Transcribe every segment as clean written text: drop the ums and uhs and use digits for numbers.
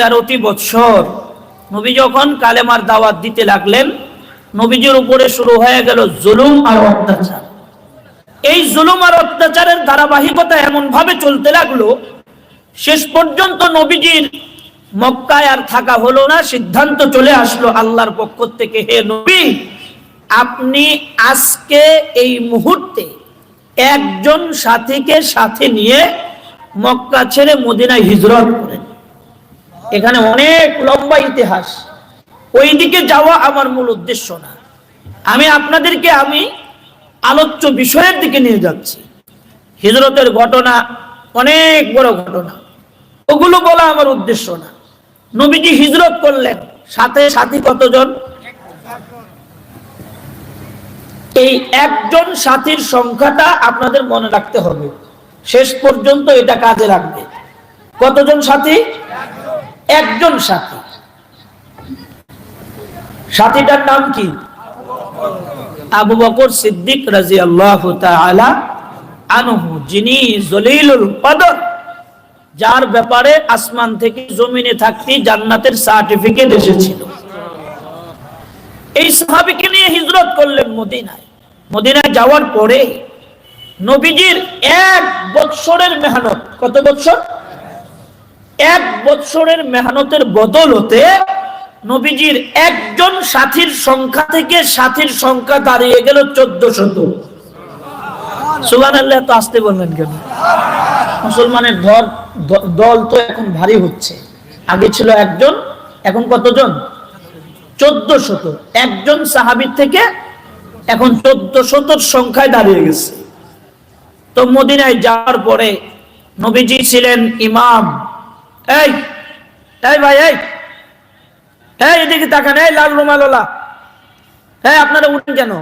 13টি বছর নবী যখন কালেমার দাওয়াত দিতে লাগলেন, নবীজির উপরে শুরু হয়ে গেল জুলুম আর অত্যাচার। এই জুলুম আর অত্যাচারের ধারাবাহিকতা এমন ভাবে চলতে লাগলো, শেষ পর্যন্ত নবীজির মক্কায় আর থাকা হলো না। সিদ্ধান্ত চলে আসলো আল্লাহর পক্ষ থেকে, হে নবী, আপনি আজকে এই মুহূর্তে একজন সাথীকে সাথে নিয়ে মক্কা ছেড়ে মদিনায় হিজরত করেন। এখানে অনেক লম্বা ইতিহাস, ওইদিকে যাওয়া আমার মূল উদ্দেশ্য না। আমি আপনাদেরকে আলোচ্য বিষয়ের দিকে নিয়ে যাচ্ছি। হিজরতের ঘটনা অনেক বড় ঘটনা, ওগুলো বলা আমার উদ্দেশ্য না। নবীজি হিজরত করলেন, সাথে সাথী কতজন? এই একজন সাথীর সংখ্যাটা আপনাদের মনে রাখতে হবে, শেষ পর্যন্ত এটা কাজে লাগবে। কতজন সাথী? একজন সাথী। সাথীটার নাম কি? আবু বকর সিদ্দিক রাদিয়াল্লাহু তাআলা আনহু, যিনি জলিলুল কদর, যার ব্যাপারে আসমান থেকে জমিনে থাকতে জান্নাতের সার্টিফিকেট এসেছিল। এই সাহাবীকে নিয়ে হিজরত করলেন মদিনায়। মদিনায় যাওয়ার পরে নবীজির 1 বৎসরের মেহনত, কত বৎসর? 1 বৎসরের মেহনতের বদলতে নবীজির একজন সাথীর সংখ্যা থেকে সাথীর সংখ্যা দাঁড়িয়ে গেল 1400। সুবহানাল্লাহ। তো আসতে বললেন কেন? মুসলমানের দল তো এখন ভারী হচ্ছে। আগে ছিল একজন, এখন কতজন? 1400। একজন সাহাবীর থেকে এখন 1400 সংখ্যায় দাঁড়িয়ে গেছে। তো মদিনায় যাওয়ার পরে নবীজি ছিলেন ইমাম। এই ভাই, এদিকে তাকান। এই লাল রুমালওয়ালা, আপনারা উঠেন কেন?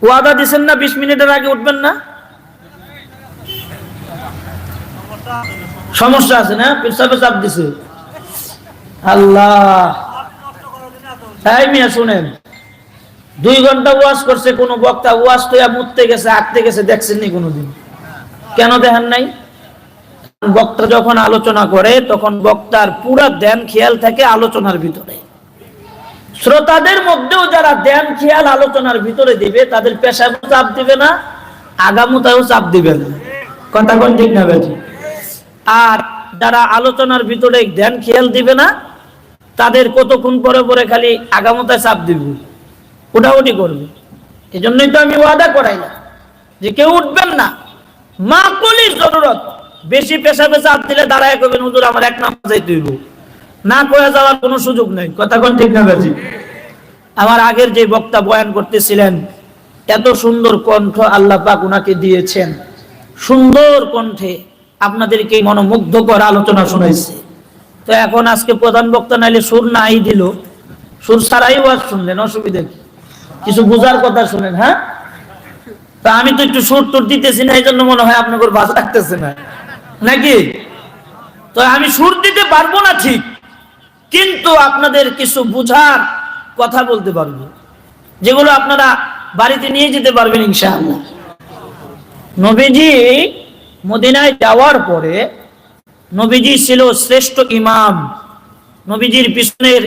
ওয়াদা দিচ্ছেন না 20 মিনিটের আগে উঠবেন না? সমস্যা আছে না? পেশাবে চাপ দিছে। আল্লাহ। মিয়া শুনেন, 2 ঘন্টা ওয়াজ করছে কোন বক্তা, ওয়াজ তো মুততে গেছে, আঁকতে গেছে, দেখছেন নি কোনোদিন? কেন দেখেন নাই? বক্তা যখন আলোচনা করে তখন বক্তার পুরা ধ্যান খেয়াল থাকে আলোচনার ভিতরে। শ্রোতাদের মধ্যেও যারা ধ্যান খেয়াল আলোচনার ভিতরে দিবে, তাদের পেশায় চাপ দিবে না, আগামুতায়ও চাপ দিবে না। কথা কোন ঠিক না বেজি? আর যারা আলোচনার ভিতরে ধ্যান খেয়াল দিবে না, তাদের কতক্ষণ পরে পরে খালি আগামুতায় চাপ দিবে, উঠাউটি করবে। এই জন্যই তো আমি ওয়াদা করাইলাম যে কেউ উঠবেন না। মাকুলি জরুরত, বেশি পেশাবে চাপ দিলে দাঁড়ায় করবেন, হুজুর আমার 1 নামাজ যাইতে হইব, না কয়ে যাওয়ার কোনো সুযোগ নেই। কথা কোন ঠিক না বেজি? আমার আগের যে বক্তা বয়ান করতেছিলেন, এত সুন্দর কণ্ঠ আল্লাহ পাক উনাকে দিয়েছেন, সুন্দর কণ্ঠে আপনাদেরকে মনোমুগ্ধকর আলোচনা শোনাইছে। তো এখন আজকে প্রধান বক্তা নাইলে সুর নাই দিল, সুর ছাড়াই ওয়াজ শুনলেন, অসুবিধা কি? কিছু বুঝার কথা শুনেন। হ্যাঁ, তা আমি তো একটু সুর টুর দিতেছি না, এই জন্য মনে হয় আপনাদের ভালো লাগতেছে না নাকি? তো আমি সুর দিতে পারবো না ঠিক, কিন্তু আপনাদের কিছু বুঝার কথা বলতে পারবো, যেগুলো আপনারা বাড়িতে নিয়ে যেতে পারবেন ইনশাআল্লাহ। নবীজি মদিনায় যাওয়ার পরে নবীজি ছিল শ্রেষ্ঠ ইমাম। নবীজির পিছনের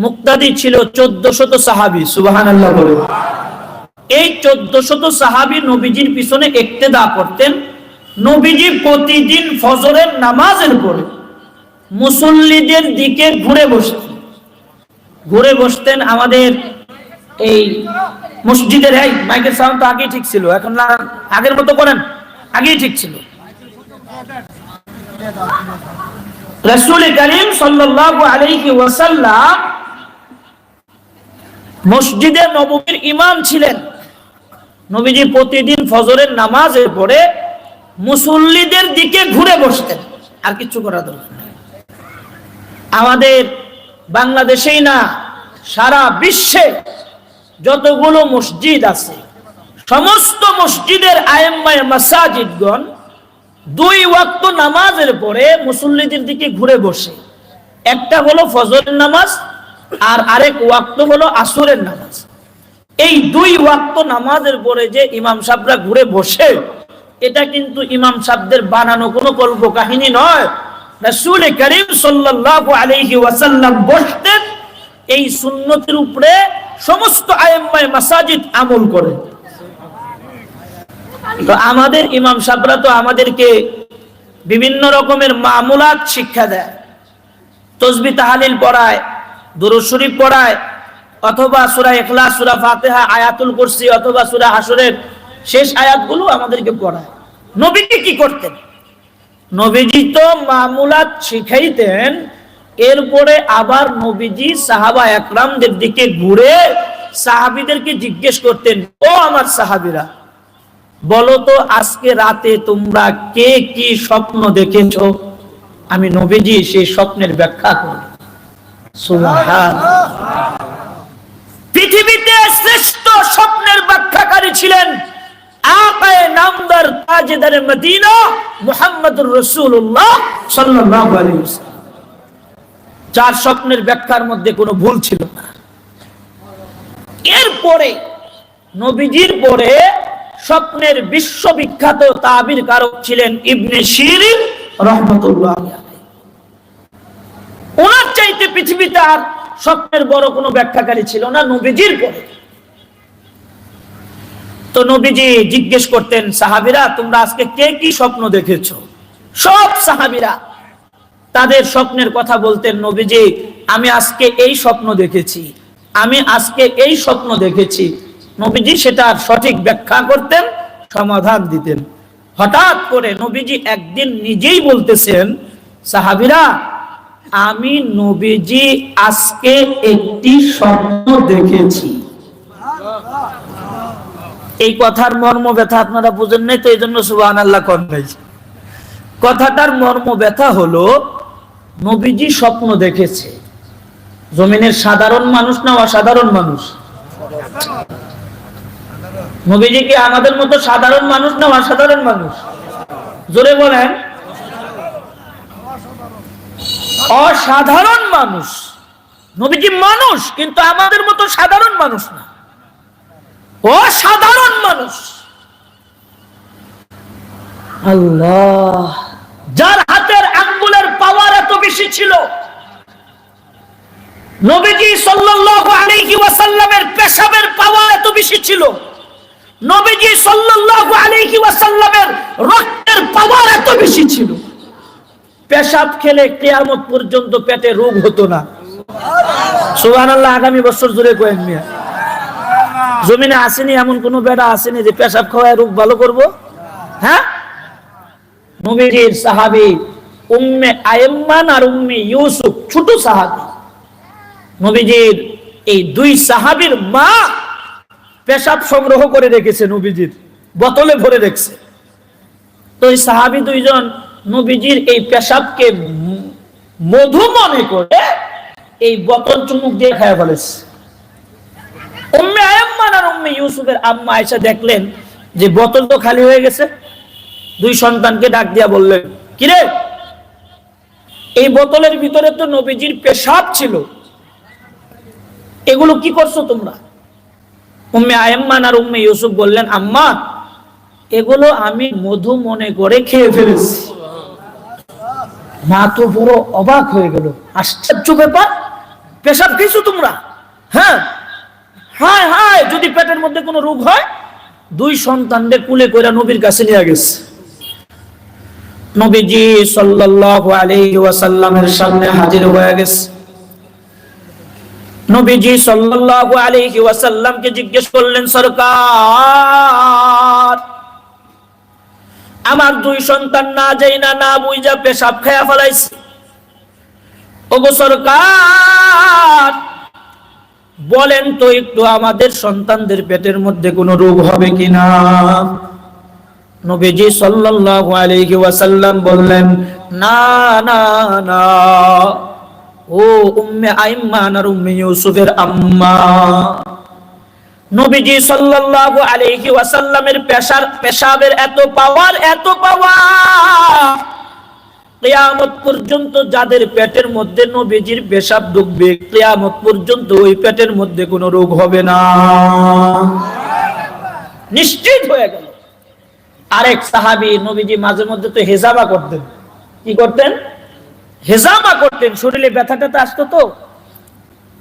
মুক্তাদি ছিল 1400 সাহাবী। সুবহানাল্লাহ বলে। এই 1400 সাহাবী নবীজির পিছনে ইক্তেদা করতেন। নবীজি প্রতিদিন ফজরের নামাজের পরে মুসল্লিদের দিকে ঘুরে বসতেন। আমাদের এই মসজিদের এই মাইকের সাউন্ড তো আগেই ঠিক ছিল, এখন আগের মতো করেন, আগেই ঠিক ছিল। রাসূল করিম সাল্লাল্লাহু আলাইহি ওয়াসাল্লাম মসজিদে নববীর ইমাম ছিলেন। নবীজি প্রতিদিন ফজরের নামাজের পরে মুসল্লিদের দিকে ঘুরে বসতেন, আর কিছু করার দরকার নেই। আমাদের বাংলাদেশেই না, সারা বিশ্বে যতগুলো মসজিদ আছে, সমস্ত মসজিদের আয়েম্মায়ে মাসাজিদগণ 2 ওয়াক্ত নামাজের পরে মুসল্লিদের দিকে ঘুরে বসে। একটা হলো ফজরের নামাজ, আর আরেক ওয়াক্ত হলো আসরের নামাজ। এই 2 ওয়াক্ত নামাজের পরে যে ইমাম সাহেবরা ঘুরে বসে, এটা কিন্তু ইমাম সাহেবদের বানানো কোনো কল্প কাহিনী নয়, রাসূল করিম সাল্লাল্লাহু আলাইহি ওয়াসাল্লাম বসতেন, এই সুন্নতের উপরে সমস্ত আইম্মায়ে মাসাজিদ আমল করে। তো আমাদের ইমাম সাহেবরা তো আমাদেরকে বিভিন্ন রকমের মামুলাত শিক্ষা দেয়, তাসবিহ তাহলিল পড়ায়, দুরূদ শরীফ পড়ায়, অথবা সূরা ইখলাস, সূরা ফাতিহা, আয়াতুল কুরসি অথবা সূরা হাসরের শেষ আয়াতগুলো আমাদেরকে পড়ায়। নবীজি কি করতেন? নবীজি তো মামুলাত শিখাইতেন, এরপরে আবার নবীজি সাহাবা একরামদের দিকে ঘুরে সাহাবীদেরকে জিজ্ঞেস করতেন, ও আমার সাহাবীরা, বলো তো আজকে রাতে তোমরা কে কি স্বপ্ন দেখেছো? আমি নবীজি সেই স্বপ্নের ব্যাখ্যা করি। সুবহানাল্লাহ। পৃথিবীতে শ্রেষ্ঠ স্বপ্নের ব্যাখ্যাকারী ছিলেন আকায়ে নামদার তাজদার মদিনা মুহাম্মদুর রাসূলুল্লাহ সাল্লাল্লাহু আলাইহি ওয়াসাল্লাম, যার স্বপ্নের ব্যাখ্যার মধ্যে কোনো ভুল ছিল না। এরপরে নবীজির পরে স্বপ্নের বিশ্ববিখ্যাত তাবির কারক ছিলেন ইবনে শিরিন রাহমাতুল্লাহ আলাইহি। ওনার চাইতে পৃথিবীতে আর স্বপ্নের বড় কোনো ব্যাখ্যাকারী ছিল না নবীজির পরে। তো নবীজি জিজ্ঞেস করতেন, সাহাবীরা তোমরা আজকে কে কি স্বপ্ন দেখেছো? সব সাহাবীরা তাদের স্বপ্নের কথা বলতেন, নবীজি আমি আজকে এই স্বপ্ন দেখেছি, আমি আজকে এই স্বপ্ন দেখেছি। নবীজি সেটার সঠিক ব্যাখ্যা করতেন, সমাধান দিতেন। হঠাৎ করে নবীজি একদিন নিজেই বলতেছেন, সাহাবীরা আমি নবীজি আজকে একটি স্বপ্ন দেখেছি। এই কথার মর্ম ব্যথা আপনারা বুঝেন নাই, তো এই জন্য সুবহানাল্লাহ কোন নাই। কথাটার মর্ম ব্যথা হলো নবীজি স্বপ্ন দেখেছে। জমিনের সাধারণ মানুষ না অসাধারণ মানুষ? নবীজি কি আমাদের মতো সাধারণ মানুষ না অসাধারণ মানুষ? জোরে বলেন। অসাধারণ মানুষ। নবীজি মানুষ, কিন্তু আমাদের মতো সাধারণ মানুষ না, অসাধারণ মানুষ। আল্লাহ, যার হাতের আঙ্গুলের পাওয়ার এত বেশি ছিল, নবীজি সাল্লাল্লাহু আলাইহি ওয়াসাল্লামের পেশাবের পাওয়ার এত বেশি ছিল, নবীজি সাল্লাল্লাহু আলাইহি ওয়াসাল্লামের রক্তের পাওয়ার এত বেশি ছিল, পেশাব খেলে কিয়ামত পর্যন্ত পেটে রোগ হতো না। সুবহানাল্লাহ। আগামী বছর জুড়ে কয়েন মিয়া, জমিনে আসেনি এমন কোন বেড়া আসেনি যে পেশাব খাওয়ায় রোগ ভালো করব? হ্যাঁ, নবীজির সাহাবী উম্মে আইমান আর উম্মে ইউসুফ, ছোট সাহাবী, নবীজির এই দুই সাহাবীর মা পেশাব সংগ্রহ করে রেখেছে, নবীজির বোতলে ভরে রেখেছে। তো এই সাহাবী দুইজন নবীজির এই পেশাবকে মধু মনে করে এই বোতল চুমুক দিয়ে খায় ফেলেছে। উম্মে আইমান আর উম্মে ইউসুফের আম্মা আয়েশা দেখলেন যে বোতল তো খালি হয়ে গেছে। দুই সন্তানকে ডাক দিয়া বললেন, কিরে, এই বোতলের ভিতরে তো নবীজির পেশাব ছিল, এগুলো কি করছো তোমরা? উম্মে আইমান আর উম্মে ইউসুফ বললেন, আম্মা এগুলো আমি মধু মনে করে খেয়ে ফেলেছি। মা তো বড় অবাক হয়ে গেল, আশ্চর্য ব্যাপার, পেশাব খেয়েছো তোমরা? হ্যাঁ। হায় হায়, যদি পেটের মধ্যে কোনো রোগ হয়। দুই সন্তানদের কুলে কইরা নবীর কাছে নিয়ে গেছে। নবীজি সাল্লাল্লাহু আলাইহি ওয়াসাল্লামের সামনে হাজির হয়ে গেছে। নবীজি সাল্লাল্লাহু আলাইহি ওয়াসাল্লামকে জিজ্ঞেস করলেন, সরকার আমার দুই সন্তান না যাই না বুঝা পেশাব খেয়া ফেলাইছে। ওগো সরকার, বলেন তো একটু আমাদের সন্তানদের পেটের মধ্যে কোনো রোগ হবে কিনা? নবীজি সাল্লাল্লাহু আলাইহি ওয়াসাল্লাম বললেন, না না না, ও উম্মে আইমান আর উম্মে ইউসুফের আম্মা, নবীজি সাল্লাল্লাহু আলাইহি ওয়াসাল্লামের পেশাবের এত পাওয়ার কিয়ামত পর্যন্ত যাদের পেটের মধ্যে নবীজির পেশাব ঢুকবে, কিয়ামত পর্যন্ত ওই পেটের মধ্যে কোনো রোগ হবে না। নিশ্চিত হয়ে গেল। আরেক সাহাবী, নবীজি মাঝে মধ্যে তো হেজাবা করতেন। কি করতেন? হেজামা করতেন, শরীরে ব্যথা ট্যাথা আসতো, তো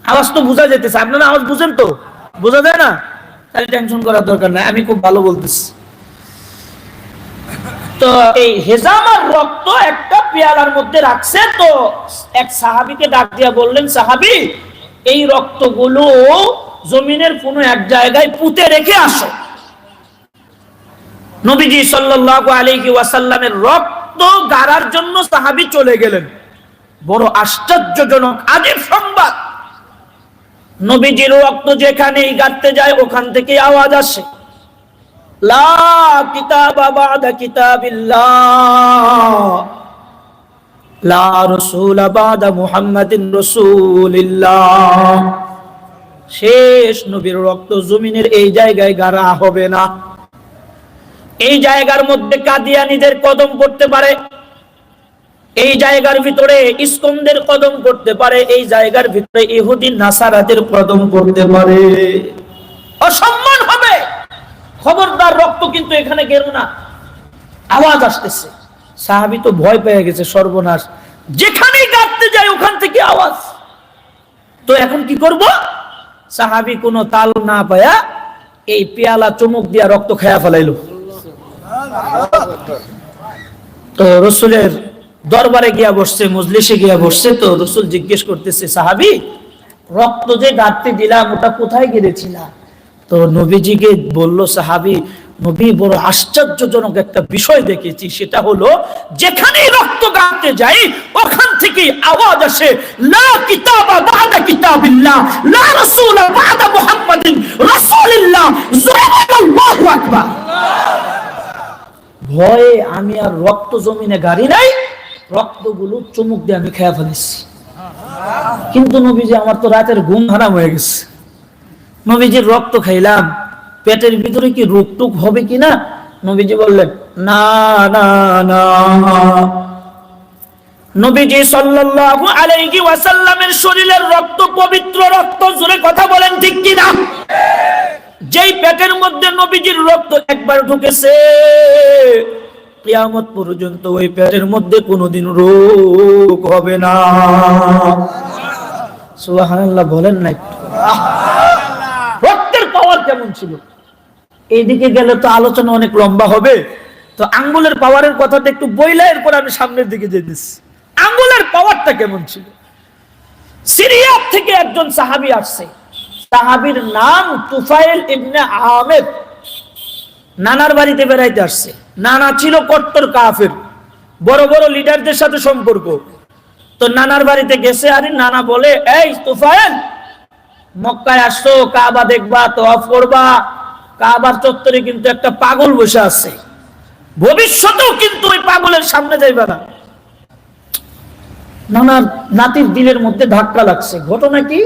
আওয়াজ তো বোঝা যেতেছে, আপনারা আওয়াজ বুঝেন তো? বোঝা যায় না? তাহলে টেনশন করার দরকার নাই, আমি খুব ভালো বলতেছি। তো এই হেজামার রক্ত একটা পেয়ালার মধ্যে রাখছে, তো এক সাহাবীকে ডাক দিয়া বললেন, সাহাবী, এই রক্তগুলো জমিনের কোনো এক জায়গায় পুঁতে রেখে আসো। নবীজি সাল্লাল্লাহু আলাইহি ওয়াসাল্লামের রক্ত গাড়ার জন্য সাহাবী চলে গেলেন। বড় আশ্চর্যজনক আজীব সংবাদ, নবীজির রক্ত যেখানেই গাড়তে যায় ওখান থেকে আওয়াজ আসে, লা কিতাবা বাদা কিতাবিল্লাহ, লা রাসূলা বাদা মুহাম্মাদিন রাসূলিল্লাহ। শেষ নবীর রক্ত জমিনের এই জায়গায় গাড়া হবে না। এই জায়গার মধ্যে কাদিয়ানীদের কদম পড়তে পারে, এই জায়গার ভিতরে ইসকন্দের কদম করতে পারে, এই জায়গার ভিতরে ইহুদি নাসারাদের কদম করতে পারে, অসম্মান হবে। খবরদার, রক্ত কিন্তু এখানে গেল না। আওয়াজ আসতেছে, সাহাবী তো ভয় পেয়ে গেছে, সর্বনাশ, যেখানেই গাড়তে যায় ওখান থেকে আওয়াজ। তো এখন কি করব? সাহাবী কোনো তাল না পায়া এই পেয়ালা চুমুক দিয়া রক্ত খায়া ফেলাইলো। তো রাসূলের দরবারে গিয়া বসছে, মজলিসে গিয়া বসছে। তো রাসূল জিজ্ঞেস করতেছে, সাহাবী, রক্ত যে গাড়তে দিলাম ওটা কোথায় গিয়েছিলা? তো নবীজিকে বলল সাহাবী, নবী, বড় আশ্চর্যজনক একটা বিষয় দেখেছি, সেটা হলো যেখানেই রক্ত গাড়তে যাই ওখান থেকে আওয়াজ আসে, লা কিতাবা বাদা কিতাবিল্লাহ, লা রাসূলা বাদা মুহাম্মাদিন রাসূলিল্লাহ, আল্লাহু আকবার। ভয়ে আমি আর রক্ত জমিনে গাড়ি নাই, রক্তগুলো চুমুক দিয়ে আমি খেয়ে ফেলেছি। কিন্তু নবীজি, আমার তো রাতের ঘুম হারাম হয়ে গেছে, নবীজির রক্ত খাইলাম, পেটের ভিতরে কি রোগ টুক হবে কিনা? নবীজি বললেন, না না না। নবীজি সাল্লাল্লাহু আলাইহি ওয়াসাল্লামের শরীরের রক্ত পবিত্র রক্ত, জোরে কথা বলেন ঠিক কিনা? যেই পেটের মধ্যে নবীজির রক্ত একবার ঢুকেছে, কিয়ামত পর্যন্ত ওই পেটের মধ্যে কোনোদিন রোগ হবে না। সুবহানাল্লাহ বলেন না? রক্তের পাওয়ার কেমন ছিল? এইদিকে গেলে তো আলোচনা অনেক লম্বা হবে, তো আঙ্গুলের পাওয়ারের কথাটা একটু বইলা এরপর আমি সামনের দিকে যেতেছি। আঙ্গুলের পাওয়ারটা কেমন ছিল? সিরিয়া থেকে একজন সাহাবী আসছে, সাহাবীর নাম তুফাইল ইবনে আমির। নানার বাড়িতে বেড়াইতে আসছে। নানা ছিল কট্টর কাফের, বড় বড় লিডারদের সাথে সম্পর্ক। তো নানার বাড়িতে গেছে, আরে নানা বলে, এই তুফাইল, মক্কায় আসছো, কাবা দেখবা, তওয়াফ করবা, কাবার চত্বরে কিন্তু একটা পাগল বসে আছে, ভবিষ্যতেও কিন্তু ওই পাগলের সামনে যাইবা না। নানার নাতির দিলের মধ্যে ধাক্কা লাগছে। ঘটনা কি?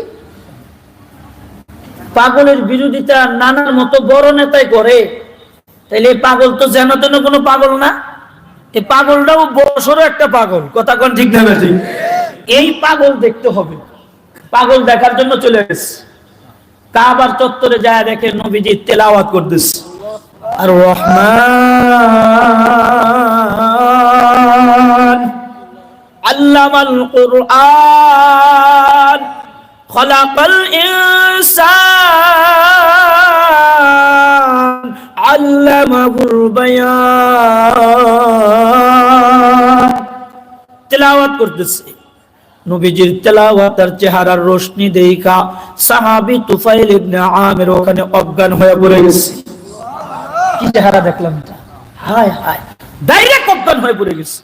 পাগলের বিরোধিতা নানার মতো বড় নেতাই করে, তাইলে এই পাগল তো যেন তেন কোনো পাগল না, এই পাগলটাও বড়সড় একটা পাগল। কথা কোন ঠিক না? ঠিক। এই পাগল দেখতে হবে। পাগল দেখার জন্য চলে গেছে। কাবার চত্বরে যায়, দেখে নবীজি তেলাওয়াত করতেছে, আর রহমান আল্লামাল কুরআন খলাকাল ইনসান আল্লামাহুল বায়ান। তেলাওয়াত করতেছে। নবীজির তেলাওয়াতের চেহারার রোশনি দেখা সাহাবী তুফাইল ইবনে আমির ওখানে অজ্ঞান হয়ে পড়ে গেছে। কি চেহারা দেখলাম এটা! হায় হায়, ডাইরেক্ট অজ্ঞান হয়ে পড়ে গেছে।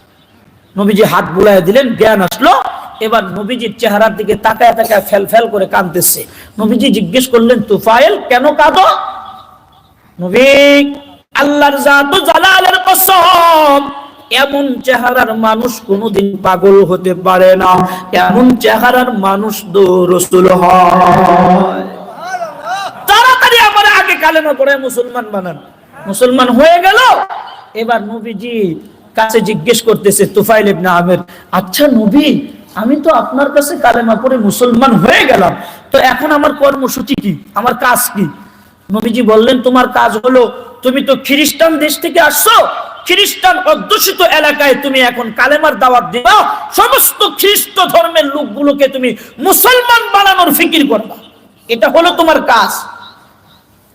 নবীজি হাত বুলায় দিলেন, জ্ঞান আসলো। এবার নবীজির চেহারার দিকে তাকায় তাকায় ফেল ফেল করে কাঁদতেছে। নবীজি জিজ্ঞেস করলেন, তুফাইল, কেন কাঁদো? নবী, আল্লাহর জাত ও জালালের কসম, এমন চেহারার মানুষ কোনোদিন পাগল হতে পারে না, এমন চেহারার মানুষ তো রাসূল হয়। তাড়াতাড়ি আমার আগে কালেমা পড়ে মুসলমান বানান। মুসলমান হয়ে গেল। এবার নবীজি কাছে জিজ্ঞেস করতেছে তুফাইল ইবনে আমির, আচ্ছা নবী, আমি তো আপনার কাছে কালেমা পড়ে মুসলমান হয়ে গেলাম, তো এখন আমার কর্মসূচি কি, আমার কাজ কি? নবীজি বললেন, তোমার কাজ হলো, তুমি তো খ্রিস্টান দেশ থেকে আসছো, খ্রিস্টান অধ্যুষিত এলাকায় তুমি এখন কালেমার দাওয়াত দিবা, সমস্ত খ্রিস্ট ধর্মের লোকগুলোকে তুমি মুসলমান বানানোর ফিকির করবা, এটা হলো তোমার কাজ।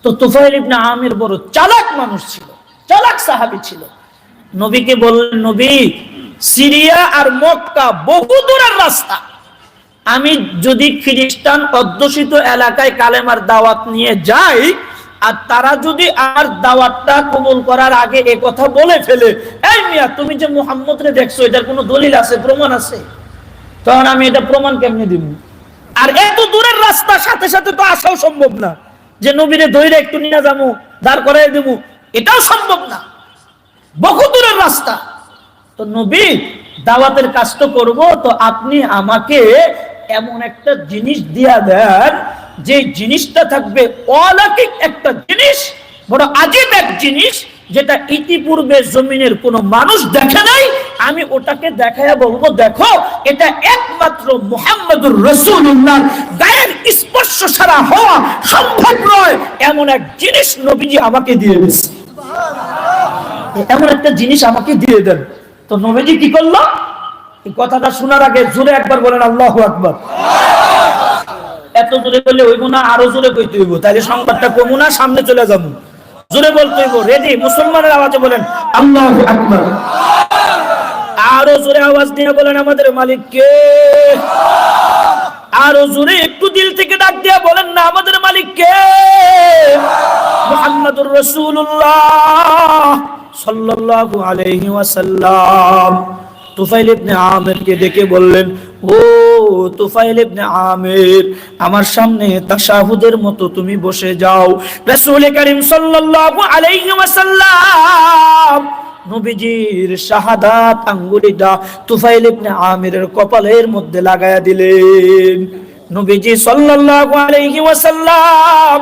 তো তুফাইল ইবনে আমির বড় চালাক মানুষ ছিল, চালাক সাহাবী ছিল। নবীকে বললেন, নবী সিরিয়া আর মক্কা বহু দূরের রাস্তা, আমি যদি খ্রিস্টান অধ্যুষিত এলাকায় কালেমার দাওয়াত নিয়ে যাই আর তারা যদি আমার দাওয়াতটা কবুল করার আগে এই কথা বলে ফেলে, এই মিয়া তুমি যে মুহাম্মদরে দেখছো এটার কোনো দলিল আছে, প্রমাণ আছে, তখন আমি এটা প্রমাণ কেমনে দিব? আর এত দূরের রাস্তা, সাথে সাথে তো আসাও সম্ভব না যে নবীরে ধইরে একটু নিয়ে যাবো দাঁড় করাই দেবো, এটাও সম্ভব না, বহু দূরের রাস্তা। তো নবী দাওয়াতের কাজ তো করবো, তো আপনি আমাকে এমন একটা জিনিস দিয়া দেন যে জিনিসটা থাকবে অলৌকিক একটা জিনিস, বড় আজীব এক জিনিস, যেটা ইতিপূর্বে জমিনের কোন মানুষ দেখে নাই, আমি ওটাকে দেখাইয়া বলবো দেখো এটা একমাত্র মুহাম্মদুর রাসূলুল্লাহ গায়ের স্পর্শ ছাড়া হওয়া সম্ভব নয়, এমন এক জিনিস নবীজি আমাকে দিয়ে দিয়েছে, এমন একটা জিনিস আমাকে দিয়ে দেন। তো নবীজি কি করলো? এই কথাটা শোনার আগে জোরে একবার বলেন আল্লাহু আকবার। এত জোরে বললে হইব না, আরো জোরে কইতে হইব, তাহলে সংবাদটা কমু না, সামনে চলে যাব, জোরে বলতে হইব। রেডি? মুসলমানের আওয়াজে বলেন আল্লাহু আকবার। আরো জোরে আওয়াজ দিয়ে বলেন আমাদের মালিক কে? আরো জোরে একটু দিল থেকে ডাক দিয়া বলেন না আমাদের মালিক কে? মুহাম্মাদুর রাসূলুল্লাহ সাল্লাল্লাহু আলাইহি ওয়াসাল্লাম। তুফাইল ইবনে আমিরকে ডেকে বললেন, ও তুফাইল ইবনে আমির, আমার সামনে তাশাহুদের মতো তুমি বসে যাও। রাসূল করিম সাল্লাল্লাহু আলাইহি ওয়াসাল্লাম নবীজির শাহাদাত আঙ্গুলিটা তুফাইল ইবনে আমিরের কপালের মধ্যে লাগায়া দিলেন। নবীজি সাল্লাল্লাহু আলাইহি ওয়াসাল্লাম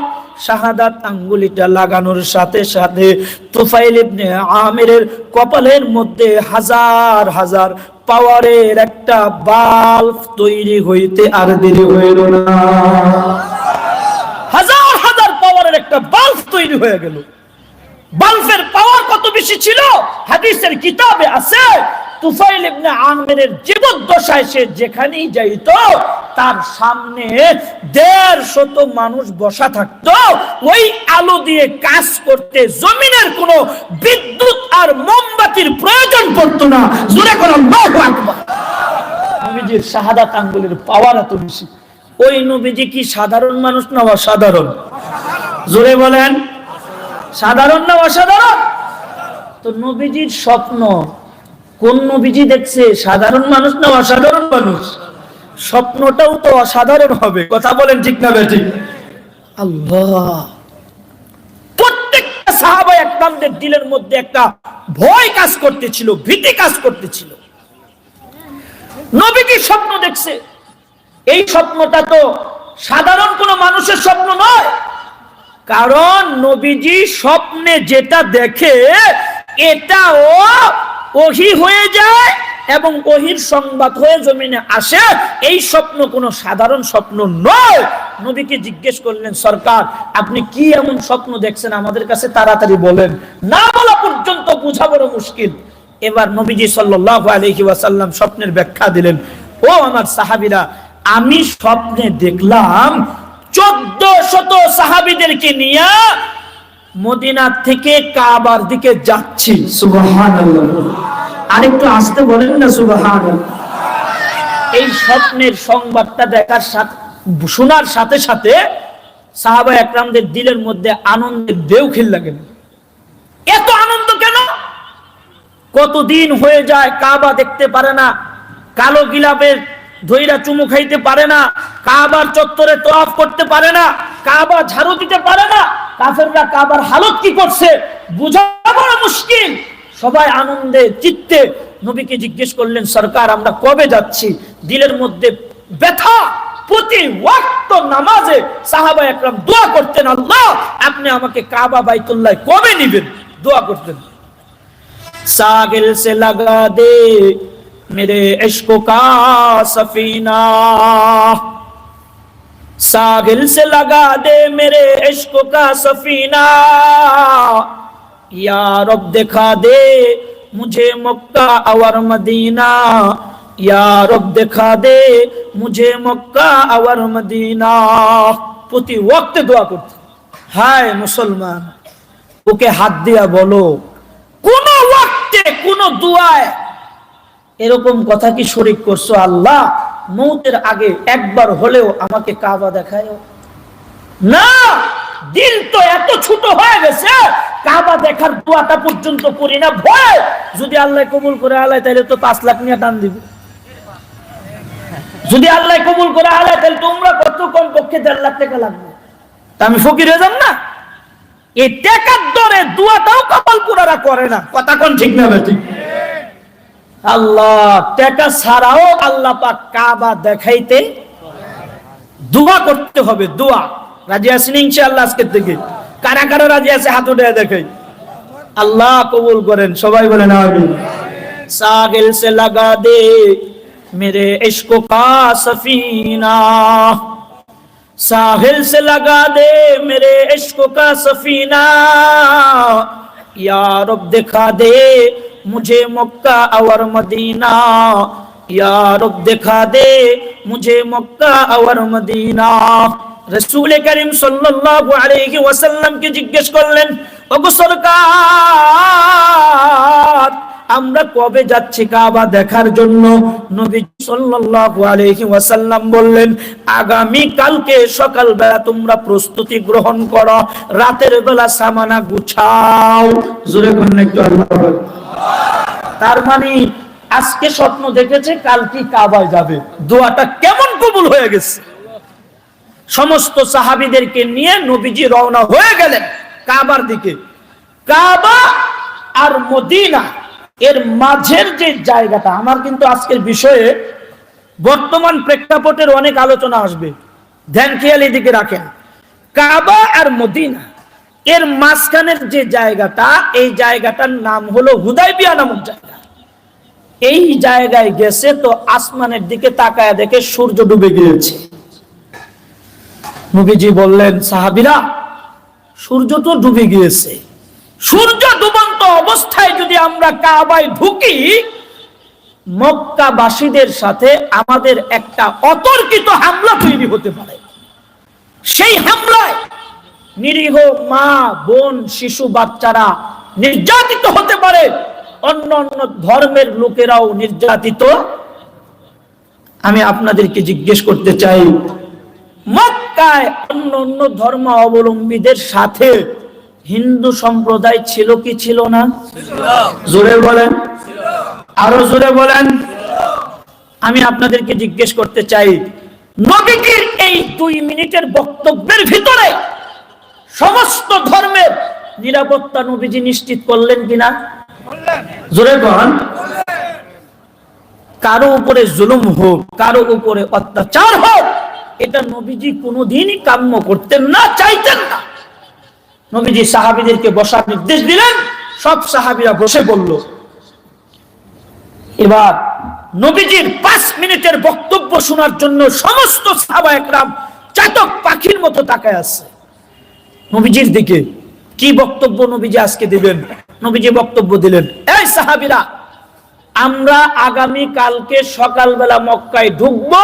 শাহাদাত আঙ্গুলিটা লাগানোর সাথে সাথে তুফাইল ইবনে আমিরের কপালের মধ্যে হাজার হাজার পাওয়ারের একটা বাল্ব তৈরি হইতে আর দেরি হইল না। হাজার হাজার পাওয়ারের একটা বাল্ব তৈরি হয়ে গেল। বাল্বের পাওয়ার কত বেশি ছিল হাদিসের কিতাবে আছে, তুফাইল ইবনে আমিরের জীবদ্দশায় সে যেখানেই যাইত তার সামনে 150 মানুষ বসা থাকতো, ওই আলো দিয়ে কাজ করতে জমিনের কোনো বিদ্যুৎ আর মোমবাতির প্রয়োজন পড়তো না। জোরে করে আল্লাহু আকবার। নবীজির শাহাদাত আঙ্গুলের পাওয়ার এত বেশি। ওই নবীজি কি সাধারণ মানুষ না অসাধারণ? জোরে বলেন সাধারণ না অসাধারণ? তো নবীজির স্বপ্ন কোন নবীজি দেখছে? সাধারণ মানুষ না অসাধারণ মানুষ? স্বপ্নটাও তো অসাধারণ হবে, কথা বলেন ঠিক না বেঠিক? আল্লাহ, প্রত্যেকটা সাহাবায়ে একরামদের দিলের মধ্যে একটা ভয় কাজ করতেছিল, ভীতি কাজ করতেছিল। নবীজি স্বপ্ন দেখছে, এই স্বপ্নটা তো সাধারণ কোন মানুষের স্বপ্ন নয়, কারণ নবীজি স্বপ্নে যেটা দেখে এটাও ওহী হয়ে যায় এবং ওহীর সংবাদ হয়ে জমিনে আসে। এই স্বপ্ন কোনো সাধারণ স্বপ্ন নয়। নবীকে জিজ্ঞেস করলেন, সরকার আপনি কি এমন স্বপ্ন দেখছেন আমাদের কাছে তাড়াতাড়ি বলেন, না বলা পর্যন্ত বোঝা বড় মুশকিল। এবার নবীজি সাল্লাল্লাহু আলাইহি ওয়াসাল্লাম স্বপ্নের ব্যাখ্যা দিলেন। ও আমার সাহাবীরা, আমি স্বপ্নে দেখলাম 1400 সাহাবীদেরকে নিয়ে মদিনা থেকে কাবার দিকে যাচ্ছি। সুবহানাল্লাহ। আরেকটু আসতে বলেন না সুবহানাল্লাহ। এই স্বপ্নের সংবাদটা দেখার সাথে শোনার সাথে সাথে সাহাবায়ে একরামদের দিলের মধ্যে আনন্দের ঢেউ খেলতে লাগলো। এত আনন্দ কেন? কতদিন হয়ে যায় কাবা দেখতে পারে না, কালো গিলাপের ধইরা চুমু খাইতে পারে না, কাবার চত্বরে তওয়াফ করতে পারে না, কাবা ঝাড়ু দিতে পারে না। কাফেররা কাবার হালত কি করছে বোঝা বড় মুশকিল। সবাই আনন্দে চিত্তে নবীকে জিজ্ঞেস করলেন, সরকার আমরা কবে যাচ্ছি? দিলের মধ্যে ব্যথা। প্রতি ওয়াক্ত নামাজে সাহাবায়ে একরাম দোয়া করতেন, আল্লাহ আপনি আমাকে কাবা বাইতুল্লাহ কবে নিবেন? দোয়া করতেন। सागिल से लगा दे मेरे इश्क का सफीना, सागिल से लगा दे मेरे इश्क का सफीना, या रब दिखा दे मुझे मक्का और मदीना, या रब दिखा दे मुझे मक्का और मदीना। প্রতি ওয়াক্তে দোয়া করতে। হায় মুসলমান, ওকে হাত দিয়া বলো, কোন ওয়াক্তে কোন দোয়ায় এরকম কথা কি শরীক করছো? আল্লাহ মৌতের আগে একবার হলেও আমাকে কাবা দেখায় না। দিল তো এত ছোট হয়ে গেছে, কাবা দেখার দোয়াটা পর্যন্ত করি না ভয়। যদি আল্লাহ কবুল করে আল্লাহ, তাহলে তো 5 লাখ নিয়ে টান দিব। যদি আল্লাহ কবুল করে আল্লাহ, তাহলে তোমরা কত কম পক্ষে 1.5 লাখ টাকা লাগবে। তা আমি ফকির হয়ে যাব না? এই টাকার দরে দোয়াটাও কবুল করারা করে না। কথা কোন ঠিক না বেটি? আল্লাহ টাকা ছাড়াও আল্লাহ পাক কাবা দেখাইতে দোয়া করতে হবে। দোয়া রাজি আছেন ইনশাআল্লাহ? আজকে থেকে কারা কারা রাজি আছে হাত উঠে দেখাই। আল্লাহ কবুল করেন, সবাই বলেন আমিন। সাহিল সে লাগা দে मेरे इश्क का सफीना, साहिल से लगा दे मेरे इश्क का सफीना, या रब दिखा दे मुझे मक्का और मदीना, या रब दिखा दे मुझे मक्का और मदीना। रसूल करीम सल्लल्लाहु अलैहि वसल्लम के जिज्ञेस करलेन, ओगो सरकार আমরা কবে যাচ্ছি কাবা দেখার জন্য? নবী সাল্লাল্লাহু আলাইহি ওয়াসাল্লাম বললেন, আগামী কালকে সকালবেলা তোমরা প্রস্তুতি গ্রহণ করো, রাতের বেলা সামানা গুছাও। জোরে বলেন একটু আল্লাহু। তার মানে আজকে স্বপ্ন দেখেছে কালকে কাবায় যাবে। দোয়াটা কেমন কবুল হয়ে গেছে। সমস্ত সাহাবীদেরকে নিয়ে নবীজি রওনা হয়ে গেলেন কাবার দিকে। কাবা আর মদিনা এর মাঝের যে জায়গাটা, আমার কিন্তু আজকের বিষয়ে বর্তমান প্রেক্ষাপটের অনেক আলোচনা আসবে, ধ্যান খেয়াল এদিকে রাখেন। কাবা আর মদিনা এর মাঝখানের যে জায়গাটা, এই জায়গাটার নাম হলো হুদাইবিয়া নামক জায়গা। এই জায়গায় গেছে তো আসমানের দিকে তাকায় দেখে সূর্য ডুবে গিয়েছে। নবীজি বললেন, সাহাবীরা সূর্য তো ডুবে গিয়েছে, সূর্য ডুবন্ত অবস্থায় যদি আমরা কাবায় ঢুকি, মক্কাবাসীদের সাথে আমাদের একটা অতর্কিত হামলা তৈরি হতে পারে। সেই হামলায় নিরীহ মা বোন শিশু বাচ্চারা নির্যাতিত হতে পারে, অন্য অন্য ধর্মের লোকেরাও নির্যাতিত। আমি আপনাদেরকে জিজ্ঞেস করতে চাই, মক্কায় অন্য অন্য ধর্ম অবলম্বীদের সাথে হিন্দু সম্প্রদায় ছিল কি ছিল না? জোরে বলেন, আরো জোরে বলেন। আমি আপনাদেরকে জিজ্ঞেস করতে চাই, নবীজির এই 2 মিনিটের বক্তব্যের ভিতরে সমস্ত ধর্মের নিরাপত্তা নবীজি নিশ্চিত করলেন কিনা? জোরে বলেন। কারো উপরে জুলুম হোক, কারো উপরে অত্যাচার হোক, এটা নবীজি কোনোদিনই কাম্য করতেন না, চাইতেন না। নবীজি সাহাবীদেরকে বসার নির্দেশ দিলেন, সব সাহাবীরা বসে বলল। এবার নবীজির 5 মিনিটের বক্তব্য শোনার জন্য সমস্ত সাহাবা একরাম চাতক পাখির মতো তাকায় আছে নবীজির দিকে। কি বক্তব্য নবীজি আজকে দিবেন? নবীজি বক্তব্য দিলেন, এই সাহাবীরা, আমরা আগামী কালকে সকালবেলা মক্কায় ঢুকবো,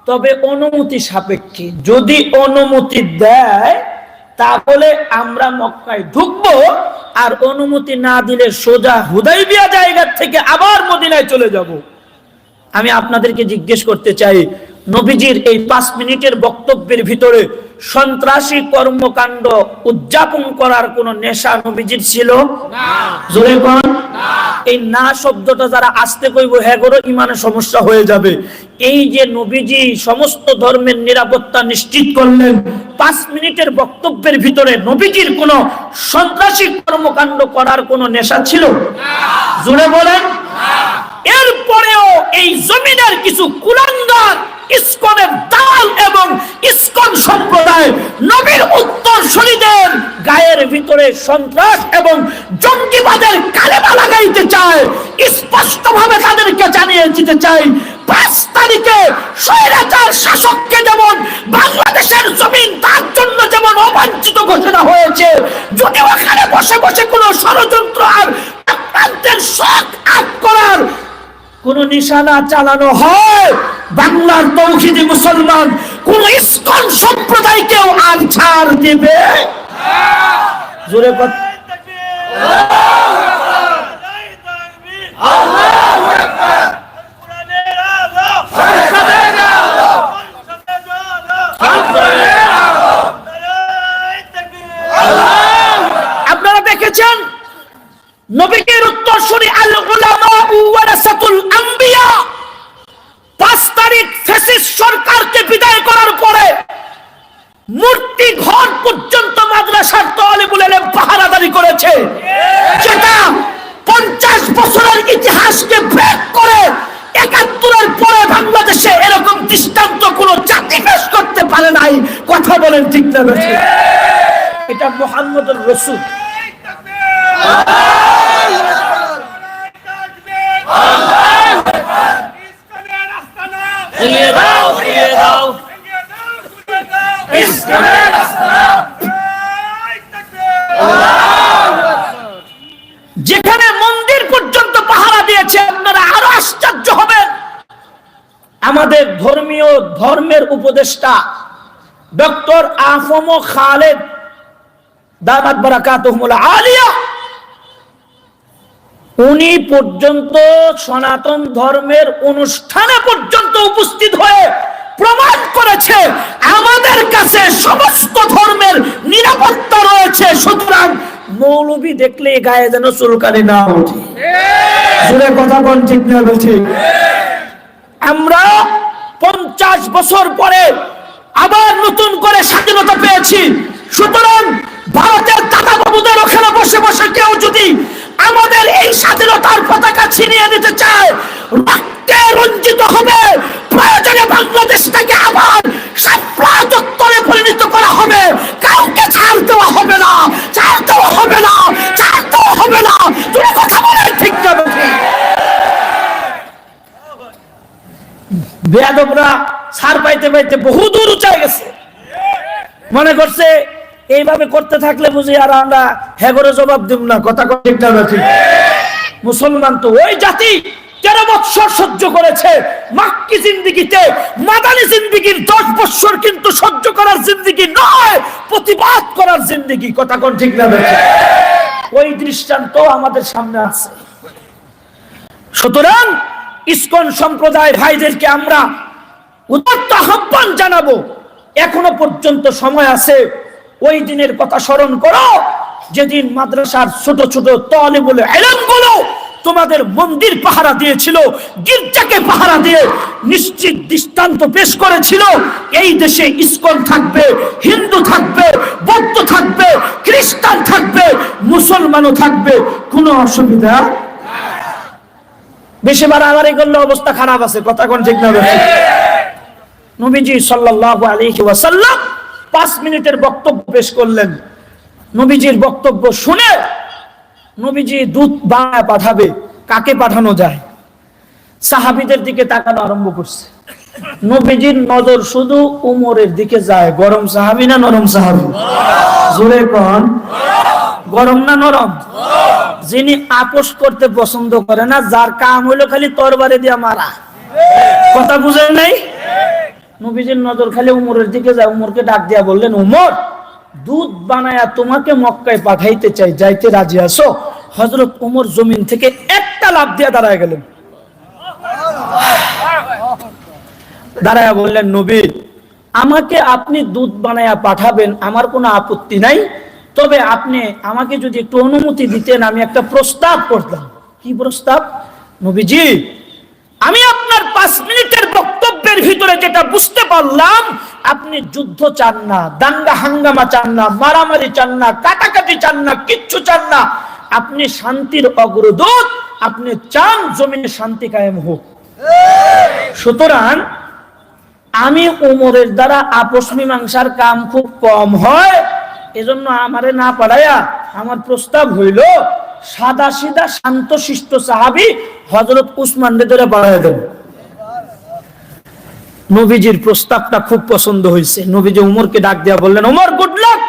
তবে অনুমতি সাপেক্ষে। যদি অনুমতি দেয় তাহলে আমরা মক্কায় ঢুকবো, আর অনুমতি না দিলে সোজা হুদাইবিয়া জায়গা থেকে আবার মদিনায় চলে যাব। আমি আপনাদেরকে জিজ্ঞেস করতে চাই, নবীজির এই 5 মিনিটের বক্তব্যের ভিতরে সন্ত্রাসী কর্মকাণ্ড উদযাপন করার কোন নেশা নবীজির ছিল না? জোরে বলেন না। এই না শব্দটা যারা আসতে কইব, হ্যাঁ গো ইমানের সমস্যা হয়ে যাবে। এই যে নবীজি সমস্ত ধর্মের নিরাপত্তা নিশ্চিত করলেন, 5 মিনিটের বক্তব্যের ভিতরে নবীজির কোন সন্ত্রাসী কর্মকাণ্ড করার কোন নেশা ছিল না? জোরে বলেন না। এরপরেও এই জমিনের কিছু কুলাঙ্গার ইসকনের দাল এবং ইসকন সম্প্রদায় নবীর উত্তরসূরিদের গায়ের ভিতরে সন্ত্রাস এবং জঙ্গিবাদের কালেমা লাগাইতে চায়। স্পষ্টভাবে তাদেরকে জানিয়ে দিতে চাই, 5 তারিখে স্বৈরাচার শাসককে যেমন বাংলাদেশের জমিন তার জন্য যেমন অবাঞ্ছিত ঘোষণা হয়েছে, যদি ওখানে বসে বসে কোনো ষড়যন্ত্র আর চক্রান্তের শক আট করার কোন নিশানা চালানো হয়, বাংলার তৌহিদি মুসলমান কোন ইসকন সম্প্রদায়কেও আর ছাড় দেবে জোরে আপনারা দেখেছেন নবীর উত্তরসূরি আল উলামা ওয়ারাসাতুল আম্বিয়া 5 তারিখ ফ্যাসিস্ট সরকারকে বিদায় করার পরে মূর্তি ঘর পর্যন্ত মাদ্রাসার তালিবুল ইলম পাহারাদারি করেছে, যেটা 50 বছরের ইতিহাসকে ব্রেক করে 71 পরে বাংলাদেশে এরকম দৃষ্টান্ত কোন জাতি পেশ করতে পারে নাই। কথা বলেন ঠিক না বেঠিক? এটা মুহাম্মদুর রাসূল। যেখানে মন্দির পর্যন্ত পাহারা দিয়েছে, আপনারা আরো আশ্চর্য হবেন। আমাদের ধর্মের উপদেষ্টা ডক্টর আফম খালেদ দামাত বারাকাতুহুল আলিয়া, উনি পর্যন্ত সনাতন ধর্মের অনুষ্ঠানে পর্যন্ত উপস্থিত হয়ে প্রমাণ করেছে আমাদের কাছে সমস্ত ধর্মের নিরাপত্তা রয়েছে। সুতরাং মৌলবী দেখলে গায়ে যেন চুলকানি না ওঠে। জোরে কথা বল, ঠিক না বলছি? আমরা 50 বছর পরে আবার নতুন করে স্বাধীনতা পেয়েছি। সুতরাং ভারতের দাদা বাবুদের ওখানে বসে বসে কেউ যদি আমাদের এই স্বাধীনতার পতাকা ছিনিয়ে নিতে চায়, রক্তে রঞ্জিত হবে। প্রয়োজনে বাংলাদেশটাকে আবার শাপলা চত্বরে পরিণত করা হবে। কাউকে ছাড় দেওয়া হবে না, ছাড় দেওয়া হবে না, ছাড় দেওয়া হবে না। তুমি কথা বলে ঠিক না? বেয়াদবরা ছাড় পাইতে পাইতে বহু দূর উঁচায় গেছে। মনে করছে এইভাবে করতে থাকলে বুঝি আর আমরা হেগরে জবাব দিব না। কথা ঠিক না? মুসলমান তো ওই জাতি 13 বছর সহ্য করেছে মাক্কি জিন্দেগিতে। মাদানী জিন্দেগির 10 বছর কিন্তু সহ্য করার জিন্দেগি নয়, প্রতিবাদ করার জিন্দেগি। কথা কোন ঠিক না? ওই দৃষ্টান্ত আমাদের সামনে আছে। সুতরাং ইসকন সম্প্রদায় ভাইদেরকে আমরা উদাত্ত আহ্বান জানাবো, এখনো পর্যন্ত সময় আছে। ওই দিনের কথা স্মরণ করো যেদিন মাদ্রাসার ছোট ছোট তালিবুল ইলমগুলো তোমাদের মন্দির পাহারা দিয়েছিল, গির্জাকে পাহারা দিয়ে নিশ্চিত দৃষ্টান্ত পেশ করেছিল এই দেশে ইসকন থাকবে, হিন্দু থাকবে, বৌদ্ধ থাকবে, খ্রিস্টান থাকবে, মুসলমানও থাকবে, কোনো অসুবিধা। বেশি বাড়াবাড়ি করলে অবস্থা খারাপ আছে। কথা কোন ঠিক না? নবীজি সাল্লাল্লাহু আলাইহি ওয়াসাল্লাম 5 মিনিটের বক্তব্য পেশ করলেন। নবীজির বক্তব্য শুনে নবীজি দূত বানায় পাঠাবে, কাকে পাঠানো যায়? সাহাবীদের দিকে তাকানো আরম্ভ করছে। নবীজির নজর শুধু উমরের দিকে যায়। গরম সাহাবী না নরম সাহাবী? জোরে কোন, গরম না নরম? যিনি আপোষ করতে পছন্দ করে না, যার কাম হইলো খালি তরবারি দিয়া মারা। কথা বুঝেন নাই? নবীজির নজর খালি উমরের দিকে যায়। উমরকে ডাক দিয়া বললেন, উমর, দুধ বানায়া তোমাকে মক্কায় পাঠাইতে চাই, যাইতে রাজি আছো? হযরত উমর জমিন থেকে একটা লাফ দিয়া দাঁড়ায় গেলেন। দাঁড়ায়া বললেন, নবী, আমাকে আপনি দুধ বানায়া পাঠাবেন, আমার কোনো আপত্তি নাই। তবে আপনি আমাকে যদি একটু অনুমতি দিতেন, আমি একটা প্রস্তাব করতাম। কি প্রস্তাব? নবীজি, আমি আপনার 5 মিনিটের বক্তব্যের ভিতরে যেটা বুঝতে পারলাম, আপনি যুদ্ধ চান না, দাঙ্গা হাঙ্গামা চান না, মারামারি চান না, কাটাকাটি চান না, কিচ্ছু চান না। আপনি শান্তির অগ্রদূত, আপনি চান জমিনে শান্তি কায়েম হোক। সুতরাং আমি উমরের দ্বারা আপোষ মীমাংসার কাম খুব কম হয়, এজন্য আমারে না পাঠাইয়া আমার প্রস্তাব হইল সাদা সিধা শান্ত শিষ্ট সাহাবী হযরত উসমান রে ধরে পাঠায় দেন। নবীজির প্রস্তাবটা খুব পছন্দ হয়েছে। নবীজি উমরকে ডাক দিয়া বললেন, উমর, গুড লাক,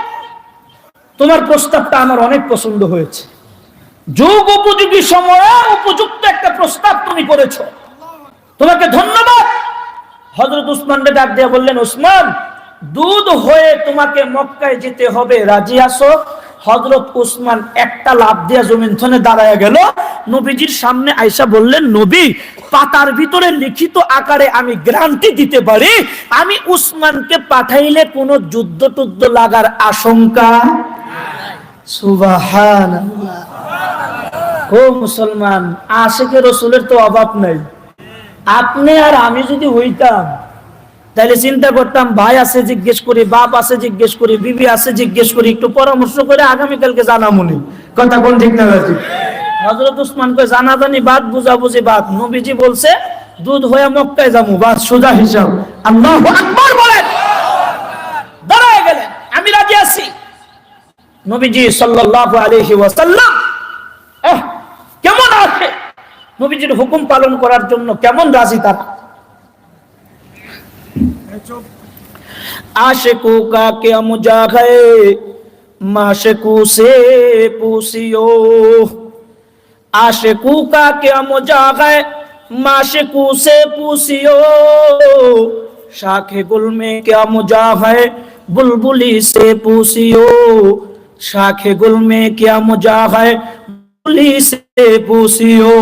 তোমার প্রস্তাবটা আমার অনেক পছন্দ হয়েছে। যুগ উপযোগী সময়ে উপযুক্ত একটা প্রস্তাব তুমি করেছো, তোমাকে ধন্যবাদ। হযরত উসমানকে ডাক দিয়ে বললেন, উসমান, দুধ হয়ে তোমাকে মক্কায় যেতে হবে, রাজি আছো? হযরত উসমান একটা লাফ দিয়া জমিন থনে দাঁড়ায় গেল, নবীজির সামনে আয়েশা বললেন, নবী, পাতার ভিতরে লিখিত আকারে আমি গ্যারান্টি দিতে পারি, আমি উসমানকে পাঠাইলে কোনো যুদ্ধ টুদ্ধ লাগার আশঙ্কা। সুবহানাল্লাহ। ও মুসলমান, আশিকে রাসূলের তো অভাব নাই। আপনি আর আমি যদি হইতাম, তাহলে চিন্তা করতাম, ভাই আছে জিজ্ঞেস করি, বাপ আছে জিজ্ঞেস করি, বিবি আছে জিজ্ঞেস করি, একটু পরামর্শ করে আগামীকালকে জানামুনি। কথা কোন ঠিক না ঠিক? হযরত উসমান কয়, জানাজানি বাদ, বুঝাবুঝি বাদ। নবীজি বলছে দুধ হয়ে মক্কায় যাবো, বাস সোজা হিসাব। আল্লাহু আকবার বলেন। দাঁড়ায় গেলেন, আমি রাজি আছি। নবীজি সাল্লাল্লাহু আলাইহি ওয়াসাল্লাম কেমন আছে, নবীজির হুকুম পালন করার জন্য কেমন রাজি তারা। आशिकों का क्या मुझा है, माशिकों से पूछियो। आशिकों का क्या मुझा है, माशिकों से पूछियो। शाखे गुल में क्या मुझा है, बुलबुली से पूछियो। शाखे गुल में क्या मुझा है, बुलबुली से पूछियो।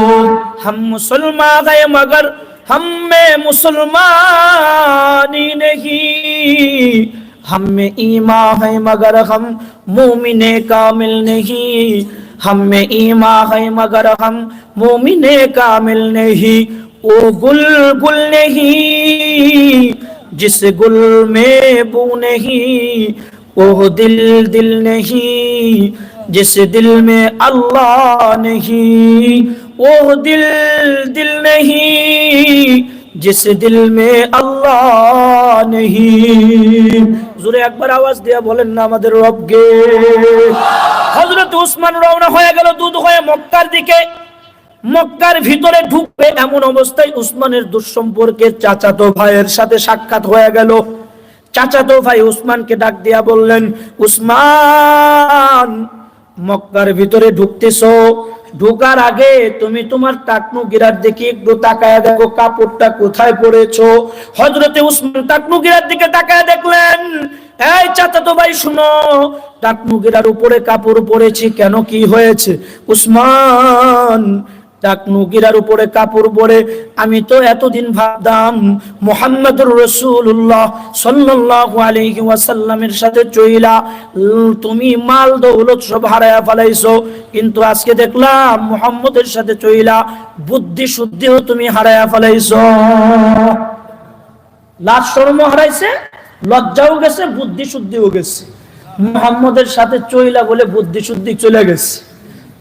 हम मुसलमान गए मगर हम में मुसलमानी नहीं, हम में ईमान है मगर हम मोमिने कामिल नहीं। हम में ईमान है मगर हम मोमिने कामिल नहीं। ओ गुल गुल नहीं जिस गुल में बू नहीं, ओ दिल दिल नहीं जिस दिल में अल्लाह नहीं। वो दिल दिल नहीं जिस दिल में अल्लाह नहीं। জোরে একবার আওয়াজ দিয়া বলেন না আমাদের রবকে। হযরত উসমান রওনা হয়ে গেল দুধ হয়ে মক্কার দিকে। মক্কার ভিতরে ঢুকবে এমন অবস্থায় উসমানের দুঃসম্পর্কের চাচাতো ভাইয়ের সাথে সাক্ষাৎ হয়ে গেল। চাচাতো ভাই উসমানকে ডাক দিয়া বললেন, উসমান, মক্কার ভিতরে ঢুকতেছো, ঢোকার আগে তুমি তোমার টাকনু গিরার দিকে একটু তাকায় দেখো, কাপড়টা কোথায় পরেছো। হযরতে উসমান টাকনু গিরার দিকে তাকায় দেখলেন, এই চাচাতো ভাই শুনো, টাকনু গিরার উপরে কাপড় পরেছি, কেন, কি হয়েছে? উসমান, টাকনু গিরার উপরে কাপড় পরে আমি তো এতদিন ভাবতাম মুহাম্মদুর রাসূলুল্লাহ সাল্লাল্লাহু আলাইহি ওয়াসাল্লামের সাথে চইলা তুমি মাল দৌলত সব হারায়া ফেলাইছো, কিন্তু আজকে দেখলাম মুহাম্মদের সাথে চইলা বুদ্ধি শুদ্ধিও তুমি হারায়া ফেলাইছো। লাজ শরম হারাইছে, লজ্জাও গেছে, বুদ্ধি শুদ্ধিও গেছে। মুহাম্মদের সাথে চইলা বলে বুদ্ধি শুদ্ধি চলে গেছে।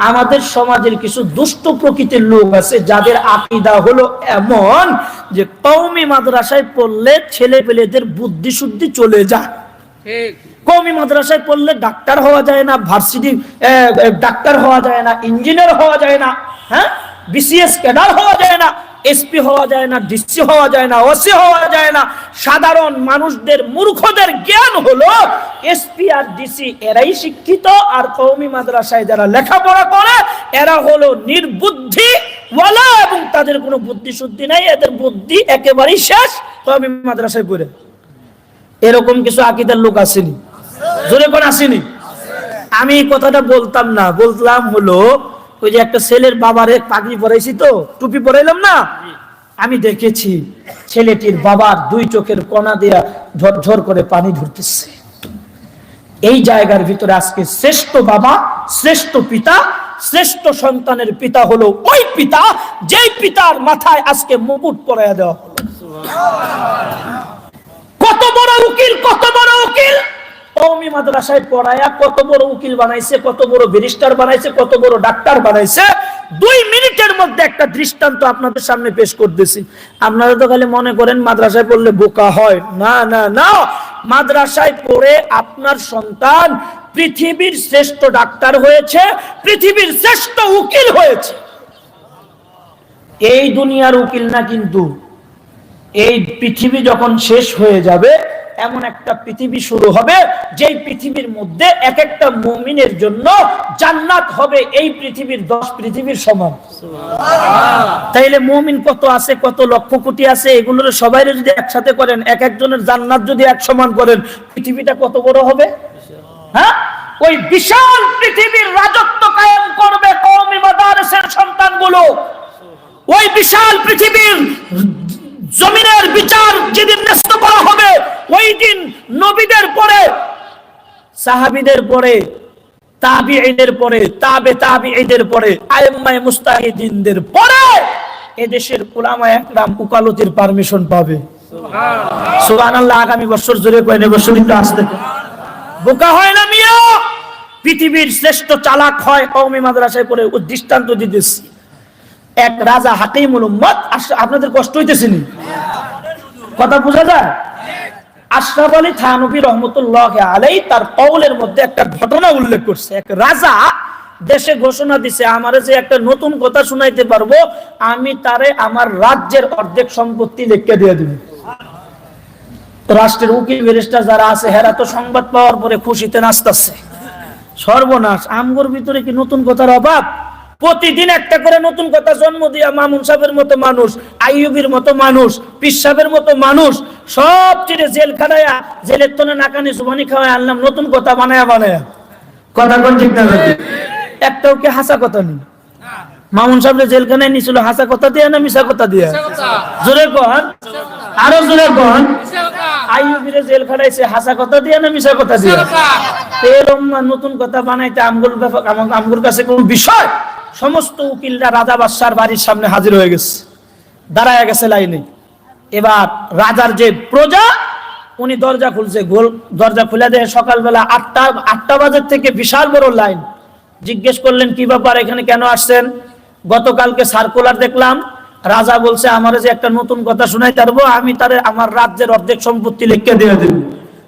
আমাদের সমাজের কিছু দুষ্ট প্রকৃতির লোক আছে যাদের আকীদা হলো এমন যে কওমি মাদ্রাসায় পড়লে ছেলে পেলেদের বুদ্ধি শুদ্ধি চলে যায়। কওমি মাদ্রাসায় পড়লে ডাক্তার হওয়া যায় না, ভার্সিটি ডাক্তার হওয়া যায় না, ইঞ্জিনিয়ার হওয়া যায় না, হ্যাঁ, বিসিএস ক্যাডার হওয়া যায় না, এসপি হওয়া যায় না, ডিসি হওয়া যায় না, ওসি হওয়া যায় না। সাধারণ মানুষদের মূর্খদের জ্ঞান হলো এসপি আর ডিসি এরাই শিক্ষিত, আর কওমি মাদ্রাসায় যারা লেখাপড়া করে এরা হলো নির্বুদ্ধি ওয়ালা, এবং তাদের কোনো বুদ্ধি শুদ্ধি নাই, এদের বুদ্ধি একেবারেই শেষ কওমি মাদ্রাসায় পড়ে। এরকম কিছু আকীদার লোক আসেনি, জোরে কোন আসেনি? আমি এই কথাটা বলতাম না, বললাম হলো ওই যে একটা ছেলের বাবারে পাগড়ি পরাইছি তো, টুপি পরাইলাম না, আমি দেখেছি ছেলেটির বাবার দুই চোখের কোনা দিয়া ঝরঝর করে পানি ঝরতেছে। এই জায়গার ভিতরে আজকে শ্রেষ্ঠ বাবা, শ্রেষ্ঠ পিতা, শ্রেষ্ঠ সন্তানের পিতা হলো ওই পিতা যেই পিতার মাথায় আজকে মুকুট পরাইয়া দেওয়া হলো। কত বড় উকিল, কত বড় উকিল কওমি মাদ্রাসায় পড়ায়া কত বড় উকিল বানাইছে, কত বড় ব্যারিস্টার বানাইছে, কত বড় ডাক্তার বানাইছে। 2 মিনিটের মধ্যে একটা দৃষ্টান্ত আপনাদের সামনে পেশ করতেছি। আপনারা তো খালি মনে করেন মাদ্রাসায় পড়লে বোকা হয়, না না না, মাদ্রাসায় পড়ে আপনার সন্তান পৃথিবীর শ্রেষ্ঠ ডাক্তার হয়েছে, পৃথিবীর শ্রেষ্ঠ উকিল হয়েছে। এই দুনিয়ার উকিল না, কিন্তু এই পৃথিবী যখন শেষ হয়ে যাবে এমন একটা পৃথিবী শুরু হবে যেই পৃথিবীর মধ্যে এক একটা মুমিনের জন্য জান্নাত হবে এই পৃথিবীর 10 পৃথিবীর সমান। তাইলে মুমিন কত আছে, কত লক্ষ কোটি আছে, এগুলোর সবাই যদি একসাথে করেন, এক একজনের জান্নাত যদি এক সমান করেন, পৃথিবীটা কত বড় হবে? হ্যাঁ, ওই বিশাল পৃথিবীর রাজত্ব কায়েম করবে কওমি মাদারিসের সন্তানগুলো। ওই বিশাল পৃথিবীর জমিনের বিচার যেদিন ন্যস্ত করা হবে, ওই দিন নবীদের পরে, সাহাবীদের পরে, তাবিঈদের পরে, তাবে তাবিঈদের পরে, আইম্মায়ে মুজতাহিদিনদের পরে এদেশের উলামায়ে একরাম ওকালতির পারমিশন পাবে। সুবহানাল্লাহ। আগামী বছর জুড়ে কয়নে বছর কিন্তু আসতে বোকা হয় না মিয়া, পৃথিবীর শ্রেষ্ঠ চালাক হয় কওমি মাদ্রাসায় পড়ে। ও দৃষ্টান্ত দিতেছি, এক রাজা হাকিমুল উম্মত, আপনাদের কষ্ট হইতেছে নি? কথা বোঝা যায়? আশরাফ আলী থানভী রহমতুল্লাহ আলাইহি তার কওলের মধ্যে একটা ঘটনা উল্লেখ করছে। এক রাজা দেশে ঘোষণা দিছে, আমারে যে একটা নতুন কথা শুনাইতে পারবো, আমি তারে আমার রাজ্যের অর্ধেক সম্পত্তি লিখে দিয়ে দিব। রাষ্ট্রের উকিল ব্যারিস্টার যারা আছে, হেরা তো সংবাদ পাওয়ার পরে খুশিতে নাচতেছে। সর্বনাশ, আমগোর ভিতরে কি নতুন কথার অভাব? প্রতিদিন একটা করে নতুন কথা জন্ম দিয়া মামুন সাহেবের মতো মানুষ, আইয়ুবের মতো মানুষ, পীর সাহেবের মতো মানুষ সব চিরে জেল খাটায়া, জেলের তনে নাকানি জুবানি খাওয়ায় আনলাম নতুন কথা বানায়া বানায়া। কথা কোন ঠিক না? একটাও কি হাসা কথা নেই। মামুন সাহেব জেলখানায় নিছিল হাসা কথা দিয়ে না মিশা কথা দিয়ে? জোরে কন, আরো জোরে কন। আইয়ুবের জেল খাটাইছে হাসা কথা দিয়ে না মিশা কথা দিয়ে? এরকম নতুন কথা বানাইতে আমগুর কাছে কোন বিষয়? সমস্ত উকিলরা রাজা বাদশার বাড়ির সামনে হাজির হয়ে গেছে, দাঁড়ায় গেছে লাইনে। এবার রাজার যে প্রজা, উনি দরজা খুলছে, দরজা খুলে দেয় সকালবেলা 8টা বাজার থেকে বিশাল বড় লাইন। জিজ্ঞেস করলেন কি ব্যাপার, এখানে কেন আসছেন? গতকালকে সার্কুলার দেখলাম, রাজা বলছে আমার যে একটা নতুন কথা শুনাই পারবো, আমি তারে আমার রাজ্যের অর্ধেক সম্পত্তি লিখে দিয়ে দেব।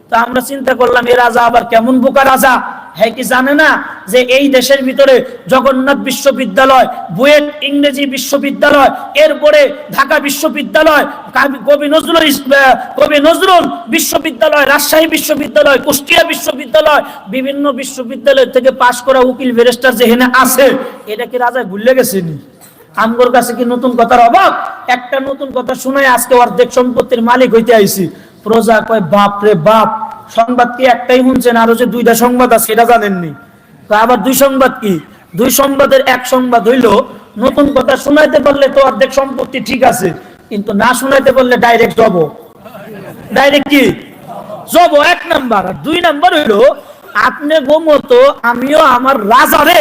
তা আমরা চিন্তা করলাম, এই রাজা আবার কেমন বোকা রাজা, হ্যাঁ কি জানে না যে এই দেশের ভিতরে জগন্নাথ বিশ্ববিদ্যালয়, বুয়েট ইংরেজি বিশ্ববিদ্যালয়, এরপরে ঢাকা বিশ্ববিদ্যালয়, কবি নজরুল বিশ্ববিদ্যালয়, রাজশাহী বিশ্ববিদ্যালয়, কুষ্টিয়া বিশ্ববিদ্যালয়, বিভিন্ন বিশ্ববিদ্যালয় থেকে পাশ করা উকিল ব্যারিস্টার যেখানে আছে, এটা কি রাজা ভুলে গেছেনি? আমগোর কাছে কি নতুন কথার অভাব? একটা নতুন কথা শুনে আজকে অর্ধেক সম্পত্তির মালিক হইতে আইছি। প্রজা কয় বাপ রে বাপ, সংবাদ কি একটাই শুনছেন, আরো যে 2টা সংবাদ আছে এটা জানেননি? আবার 2 সংবাদ কি? 2 সংবাদের এক সংবাদ হইল, নতুন কথা শুনাইতে পারলে তো অর্ধেক সম্পত্তি ঠিক আছে, কিন্তু না শুনাইতে পারলে ডাইরেক্ট জব। ডাইরেক্ট কি জব, 1 নাম্বার। আর 2 নাম্বার হইল, আপনি গোমতো আমিও আমার রাজারে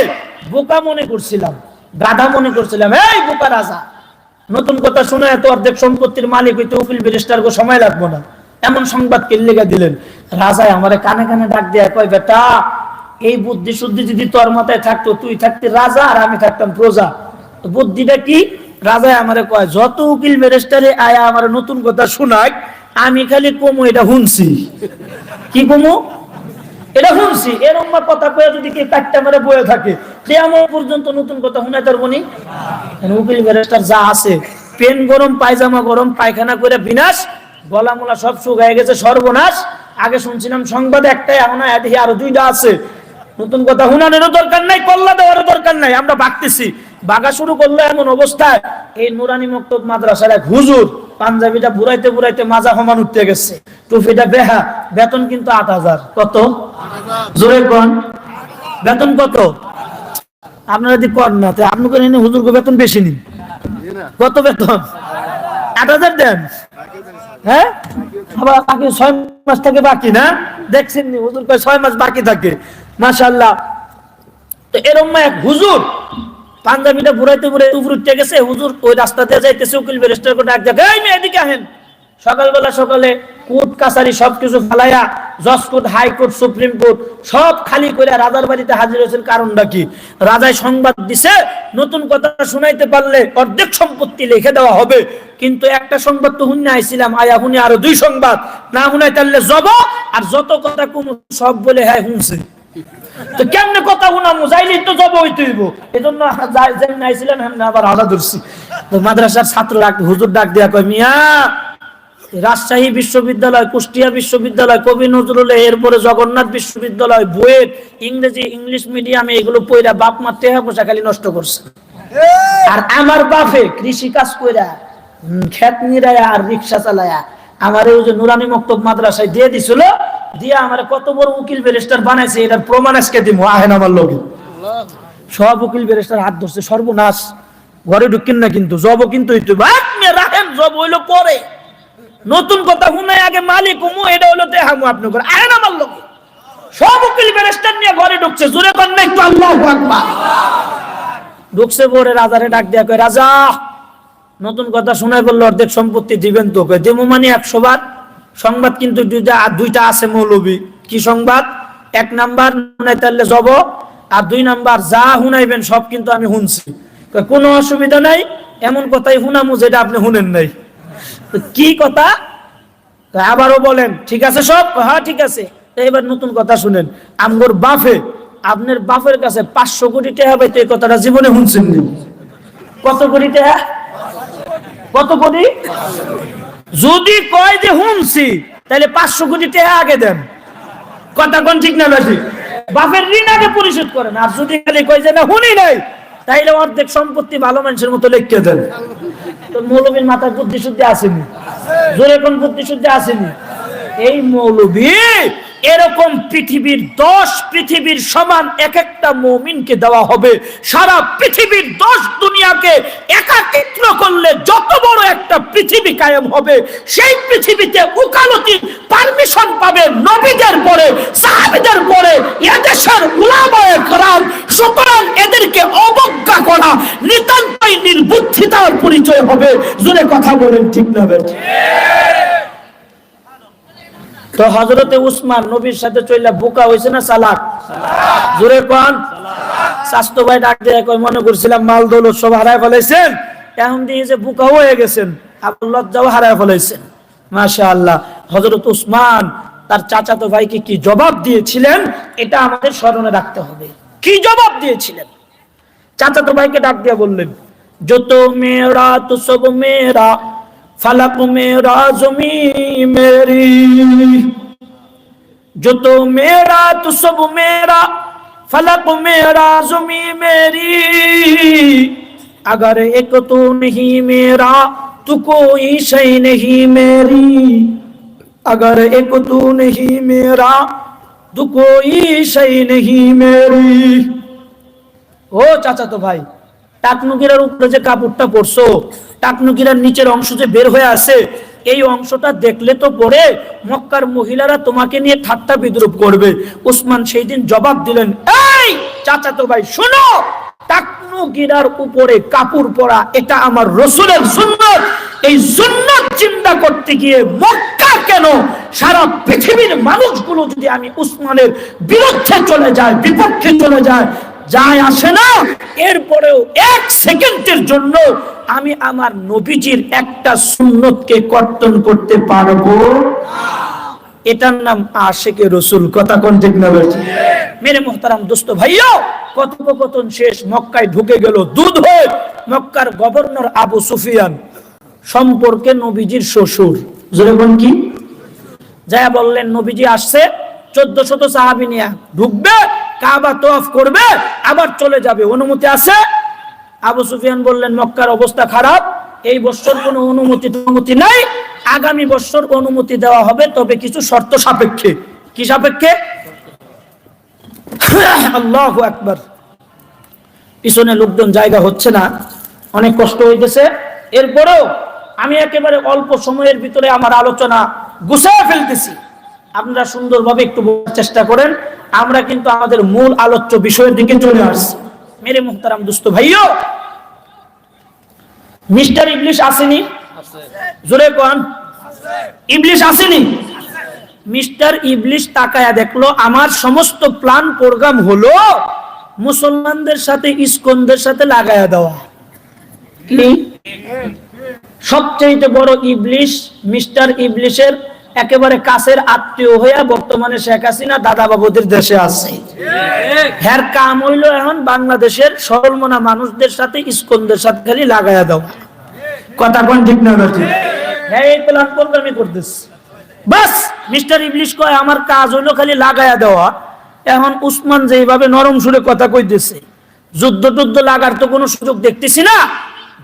বোকা মনে করছিলাম, গাধা মনে করছিলাম। এই বোকা রাজা, নতুন কথা শুনে এত অর্ধেক সম্পত্তির মালিক হইতে উকিল ব্যারিস্টার গো সময় লাগবো না, এমন সংবাদ কে লেগে দিলেন? রাজায় আমারে কানে কানে ডাক দিয়া কয়, বেটা এই বুদ্ধি শুদ্ধি যদি তোর মাথায় থাকতো, তুই থাকতি রাজা আর আমি থাকতাম প্রজা। তো বুদ্ধিটা কি? রাজায় আমারে কয়, যত উকিল ব্যারিস্টারে আয়া আমার নতুন কথা শুনায়, আমি খালি কমু এটা শুনছি। কি কমু? এটা শুনছি। এরকম কথা কয়ে যদি কে কাটতে মারে বয়ে থাকে, কিয়ামত পর্যন্ত নতুন কথা শুনাই তার বনি। উকিল ব্যারিস্টার যা আছে, পেন গরম, পায়জামা গরম, পায়খানা করে বিনাশ, গলা মোলা সব শুকায় গেছে, সর্বনাশ। আগে শুনছিলাম সংবাদ একটাই, এখন দেখি আরো 2টা আছে। নতুন কথা শুনানোরও দরকার নাই, কল্লা দেওয়ারও দরকার নাই, আমরা ভাগতেছি। বাগা শুরু করলো এমন অবস্থায়, এই নুরানি মক্তব মাদ্রাসার এক হুজুর পাঞ্জাবিটা বুড়াইতে বুড়াইতে মাজা সমান উঠতে গেছে, টুপিটা বেহা, বেতন কিন্তু 8000। কত? জোরে কোন, বেতন কত? আপনারা যদি কর না, আপনি করে হুজুরকে বেতন বেশি নিন। কত বেতন? 8000 দেন। হ্যাঁ, আবার বাকি 6 মাস থেকে বাকি না, দেখছেন নি হুজুর কয় 6 মাস বাকি থাকে। মাশাআল্লাহ। তো এরকম এক হুজুর পাঞ্জাবিটা বুড়াইতে বুড়াইতে উপরে উঠে গেছে, হুজুর ওই রাস্তা দিয়ে যাইতেছে, উকিল ব্যারিস্টার করে ডাক দেয়, এই মেয়ে এদিকে আহেন। সকালবেলা সকালে কোর্ট কাছারি সবকিছু ফালাইয়া, জজ কোর্ট, হাইকোর্ট, সুপ্রিম কোর্ট সব খালি করে রাজার বাড়িতে হাজির হয়েছেন। কারণটা কি? রাজায় সংবাদ দিছে, নতুন কথা শুনাইতে পারলে অর্ধেক সম্পত্তি লিখে দেওয়া হবে। কিন্তু একটা সংবাদ তো হুন্নে আইছিলাম, আয়া হুনে আরো 2 সংবাদ, না হুনাই তাহলে জব, আর যত কথা কম সব বলে হ্যাঁ শুনছে। তো কেমনে কথা শুনামু? যাইলেই তো জব হইতে হইব। এজন্য যেমন আইছিলাম হেমনে আবার আড়া ধরছি। তো মাদ্রাসার ছাত্র হুজুর ডাক দিয়া কয়, মিয়া রাজশাহী বিশ্ববিদ্যালয়, কুষ্টিয়া বিশ্ববিদ্যালয়, কবি নজরুল, এরপরে জগন্নাথ বিশ্ববিদ্যালয়, বুয়েট, ইংরেজি, ইংলিশ মিডিয়ামে এগুলো পড়া বাপ মা টেহা পয়সা খালি নষ্ট করছে। আর আমার বাপে কৃষি কাজ কইরা খেত নিরায়া আর রিক্সা চালায়া আমার ওই যে নুরানি মক্তব মাদ্রাসায় দিয়ে দিছিল, দিয়ে আমার কত বড় উকিল ব্যারিস্টার বানাইছে এটার প্রমাণ আজকে দিব। আহেন আমার লোক সব উকিল ব্যারিস্টার হাত ধরছে, সর্বনাশ। ঘরে ঢুকিন না কিন্তু, জব কিন্তু রাখেন, জব হইলো পরে, নতুন কথা শুনে আগে মালিক হুমু, এটা হইলো দেহামু আপনি করে। আহেন আমার লোক সব উকিল ব্যারিস্টার নিয়ে ঘরে ঢুকছে, জোরে কর না একটু আল্লাহু আকবার। ঢুকছে পরে রাজারে ডাক দেয়া কয়, রাজা নতুন কথা শোনায় বললো অর্ধেক সম্পত্তি দিবেন তো? কয় দেবো মানে 100 বার। সংবাদ কিন্তু দুইটা আছে মৌলবী। কি সংবাদ? 1 নাম্বার তাহলে জব, আর 2 নাম্বার যা হুনাইবেন সব কিন্তু আমি শুনছি। কোনো অসুবিধা নাই, এমন কথাই হুনামু যেটা আপনি শুনেন নাই। কি কথা? আবারও বলেন ঠিক আছে সব? হ্যাঁ ঠিক আছে। এবার নতুন কথা শুনেন, আমগোর বাফে আপনার বাপের কাছে 500 কোটি টাকা পাইতো, এই কথাটা জীবনে শুনছেন? কত কোটি টাকা? কত কোটি? যদি কয় যে শুনছি তাহলে 500 কোটি টাকা আগে দেন। কথা কোন ঠিক না বেশি? বাপের ঋণ আগে পরিশোধ করেন। আর যদি খালি কয় যে না শুনি নাই, তাইলে অর্ধেক সম্পত্তি ভালো মানুষের মতো লিখে দেন। তো মৌলবীর মাথায় বুদ্ধি শুদ্ধি আসেনি? জোরে কোন বুদ্ধি শুদ্ধি আসেনি? এই মৌলবী এরকম পৃথিবীর সমান এক একটা মুমিনকে দেওয়া হবে। সারা পৃথিবীর 10 দুনিয়াকে একাকিত্ব করলে যত বড় একটা পৃথিবী কায়েম হবে, সেই পৃথিবীতে উকালতি পারমিশন পাবে নবীদের পরে, সাহাবীদের পরে, এদেশের উলামায়ে কেরাম। সুতরাং এদেরকে অবজ্ঞা করা নিতান্তই নির্বুদ্ধিতার পরিচয় হবে। জোরে কথা বলেন ঠিক না বেঠিক? তো হযরতে উসমান নবীর সাথে চইলা বোকা হইছে না চালাক? জোরে কোন? স্বাস্থ্য ভাই ডাক দিয়ে কই, মনে করছিলাম মাল দৌলত সব হারায় ফেলাইছেন, এখন দিয়ে যে বোকা হয়ে গেছেন, আপনার লজ্জাও হারায় ফেলাইছেন। মাশাআল্লাহ। হযরত উসমান তার চাচাতো ভাইকে কি জবাব দিয়েছিলেন, এটা আমাদের স্মরণে রাখতে হবে। কি জবাব দিয়েছিলেন? চাচাতো ভাইকে ডাক দিয়ে বললেন, যত মেরা তো সব মেরা, फलक मेरा ज़मी मेरी, जो तो मेरा तो सब मेरा, फलक मेरा ज़मी मेरी, अगर एक तो नहीं मेरा तो कोई शय नहीं मेरी, अगर एक तो नहीं मेरा तो कोई शय नहीं मेरी। ओ चाचा तो भाई, টাকনুকিরার উপরে যে কাপড়টা পরছো, টাকনুকিরার নিচের অংশ যে বের হয়ে আছে, এই অংশটা দেখলে তো পরে মক্কার মহিলারা তোমাকে নিয়ে ঠাট্টা বিদ্রুপ করবে। উসমান সেই দিন জবাব দিলেন, এই চাচাতো ভাই শোনো, টাকনুকিরার উপরে কাপড় পরা এটা আমার রাসূলের সুন্নাত। এই সুন্নাত চিন্তা করতে গিয়ে মক্কা কেন, সারা পৃথিবীর মানুষগুলো যদি আমি উসমানের বিরুদ্ধে চলে যায়, বিপক্ষে চলে যায়, যায় আসে না। এরপরেও 1 সেকেন্ডের জন্য আমি আমার নবীজির একটা সুন্নতকে কর্তন করতে পারবো না। এটার নাম আশিকে রাসূল। কথা কোন ঠিক না বেশি? মেরে মোহতারাম দোস্ত ভাইও, কথোপকথন শেষ, মক্কায় ঢুকে গেল দুধ হয়ে। মক্কার গভর্নর আবু সুফিয়ান সম্পর্কে নবীজির শ্বশুর, যেরকম কি যায় বললেন, নবীজি আসছে, 1400 সাহাবী নিয়ে ঢুকবে, কাবা তওয়াফ করবে, আবার চলে যাবে, অনুমতি আছে? আবু সুফিয়ান বললেন, মক্কার অবস্থা খারাপ, এই বছর কোনো অনুমতি নাই, আগামী বছর অনুমতি দেওয়া হবে, তবে কিছু শর্ত সাপেক্ষে। কি সাপেক্ষে? আল্লাহু আকবার। পিছনে লোকজন জায়গা হচ্ছে না, অনেক কষ্ট হইতেছে। এরপরেও আমি একেবারে অল্প সময়ের ভিতরে আমার আলোচনা গুছিয়ে ফেলতেছি, আপনারা সুন্দরভাবে একটু বোঝার চেষ্টা করেন। আমরা কিন্তু আমাদের মূল আলোচ্য বিষয়ের দিকে চলে আসছি। মেরে মুহতারাম দোস্ত ভাইও, মিস্টার ইবলিশ আসেনি? জোরে কোন? ইবলিশ আসেনি? মিস্টার ইবলিশ তাকায়া দেখলো আমার সমস্ত প্ল্যান প্রোগ্রাম হলো মুসলমানদের সাথে ইসকনদের সাথে লাগায়া দেওয়া। কি সবচেয়ে বড় ইবলিশ মিস্টার ইবলিশের একেবারে কাছের আত্মীয় হইয়া বর্তমানে শেখ হাসিনা দাদা বাবুদের দেশে আছে। হ্যার কাম হইলো এখন বাংলাদেশের সরলমনা মানুষদের সাথে ইসকনদের সাথে খালি লাগায়া দাও। কথা কোন ঠিক না? এই প্ল্যান প্রোগ্রামই করতেছে। বাস মিস্টার ইবলিশ কয় আমার কাজ হইলো খালি লাগায়া দেওয়া। এখন উসমান যেভাবে নরম সুরে কথা কইতেছে, যুদ্ধ টুদ্ধ লাগার তো কোনো সুযোগ দেখতেছি না,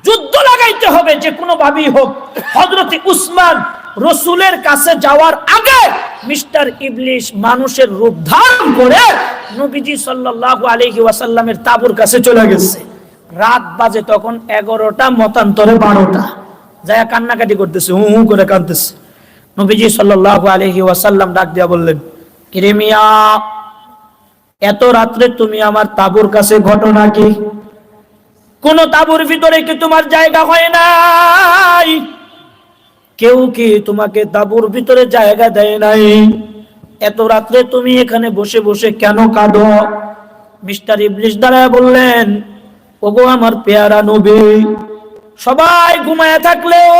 যুদ্ধ লাগাইতে হবে যে কোনো ভাবেই হোক। হযরত উসমান রসুলের কাছে যাওয়ার আগে মিস্টার ইবলিশ মানুষের রূপ ধারণ করে নবীজি সাল্লাল্লাহু আলাইহি ওয়াসাল্লামের তাঁবুর কাছে চলে গেছে। রাত বাজে তখন 11টা, মতান্তরে 12টা। যায় কান্নাকাটি করতেছে, হু হু করে কাঁদতেছে। নবীজি সাল্লাল্লাহু আলাইহি ওয়াসাল্লাম ডাক দিয়া বললেন, কিরে মিয়া, এত রাত্রে তুমি আমার তাঁবুর কাছে, ঘটনা কি? কোন তাঁবুর ভিতরে কি তোমার জায়গা হয় নাই? কেউ কি তোমাকে তাঁবুর ভিতরে জায়গা দেয় নাই? এত রাত্রে তুমি এখানে বসে বসে কেন কাঁদো? মিস্টার ইবলিশ দাঁড়ায় বললেন, ওগো আমার পেয়ারা নবী, সবাই ঘুমায়া থাকলেও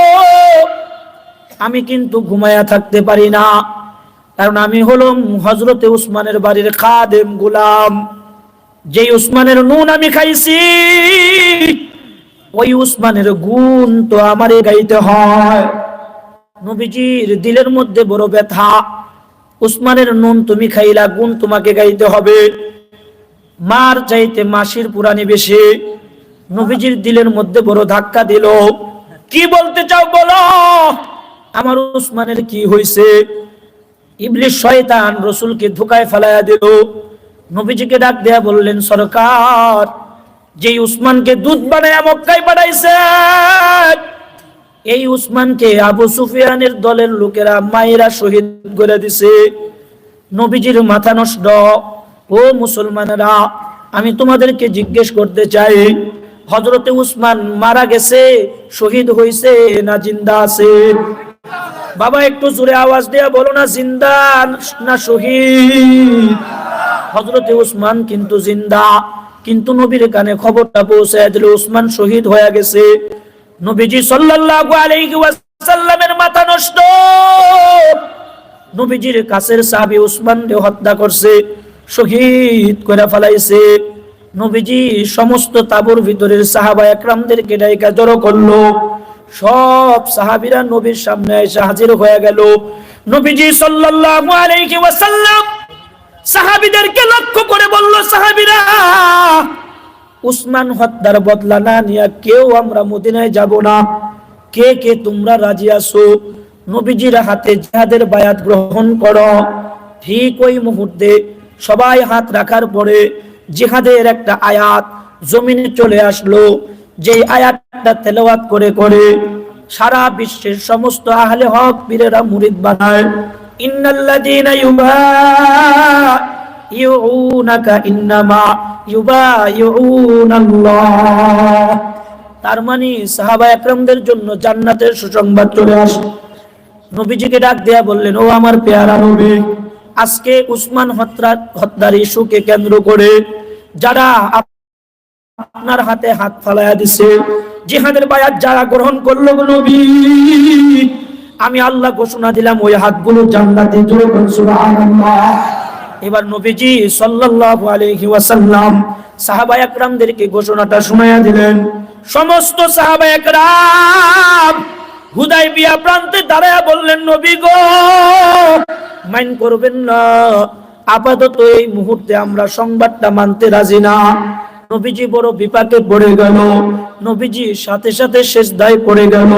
আমি কিন্তু ঘুমায়া থাকতে পারি না, কারণ আমি হলাম হযরতে উসমানের বাড়ির খাদেম, গোলাম। যেই উসমানের নুন আমি খাইছি, ওই উসমানের গুণ তো আমারে গাইতে হয়। নবীজির দিলের মধ্যে বড় ব্যথা। উসমানের নুন তুমি খাইলা, গুণ তোমাকে গাইতে হবে। মার চাইতে মাসির পুরানি বেশি। নবীজির দিলের মধ্যে বড় ধাক্কা দিল। কি বলতে চাও বলো, আমার উসমানের কি হয়েছে? ইবলিশ শয়তান রসুলকে ধোঁকায় ফেলাইয়া দিল। নবীজিকে ডাক দেয়া বললেন, সরকার, যেই উসমানকে দুধ বানায়া মক্কায় পাঠাইছে, এই উসমানকে আবু সুফিয়ানের দলের লোকেরা মায়েরা শহীদ করে দিছে। নবীজির মাথা নষ্ট। ও মুসলমানেরা, আমি তোমাদেরকে জিজ্ঞেস করতে চাই, হযরতে উসমান মারা গেছে, শহীদ হইছে না জিন্দা আছে? বাবা একটু জোরে আওয়াজ দেয়া বলো না, জিন্দা না শহীদ? হযরতে উসমান কিন্তু জিন্দা, কিন্তু নবীর কানে খবরটা পৌঁছায় দিল উসমান শহীদ হয়ে গেছে। নবীজি সাল্লাল্লাহু আলাইহি ওয়াসাল্লামের মাথা নষ্ট। নবীজির কাছের সাহাবী উসমানকে হত্যা করছে, শহীদ করে ফেলাইছে। নবীজি সমস্ত তাঁবুর ভিতরের সাহাবা একরামদেরকে ডাইকা জড়ো করলো। সব সাহাবীরা নবীর সামনে এসে হাজির হয়ে গেল। নবীজি সাল্লাল্লাহু আলাইহি ওয়াসাল্লাম সাহাবীদেরকে লক্ষ্য করে বলল, সাহাবীরা, উসমান হত্যার বদলা না নিয়ে কেউ আমরা মদিনায় যাব না। কে কে তোমরা রাজি আছো? নবীজির হাতে জিহাদের বায়াত গ্রহণ করো। ঠিক ওই মুহূর্তে সবাই হাত রাখার পরে জিহাদের একটা আয়াত জমিনে চলে আসলো। যেই আয়াতটা তেলাওয়াত করে করে সারা বিশ্বের সমস্ত আহলে হক পীরেরা মুরিদ বানায়। ইন্নাল্লাযীনা ইউবাইউনাকা ইন্নামা ইউবাইউনাল্লাহ। তার মানে সাহাবা একরামদের জন্য জান্নাতের সুসংবাদ চলে আসে। নবীজিকে ডাক দেয়া বললেন, ও আমার পেয়ারা নবী, আজকে উসমান হত্যার ইস্যুকে কেন্দ্র করে যারা আপনার হাতে হাত ফালাইয়া দিছে, জিহাদের বায়াত যারা গ্রহণ করলো, নবী, আমি আল্লাহ ঘোষণা দিলাম ওই হাতগুলো জান্নাতে। সুবহানাল্লাহ। এবার নবীজি সাল্লাল্লাহু আলাইহি ওয়াসাল্লাম সাহাবা একরামদেরকে ঘোষণাটা শোনায়া দিলেন। সমস্ত সাহাবা একরাম হুদায়বিয়া প্রান্তে দাঁড়ায়া বললেন, নবী গো, মাইন্ড করবেন না, আপাতত এই মুহূর্তে আমরা সংবাদটা মানতে রাজি না। নবীজি বড় বিপাকে পড়ে গেল। নবীজি সাথে সাথে সিজদায় পড়ে গেল।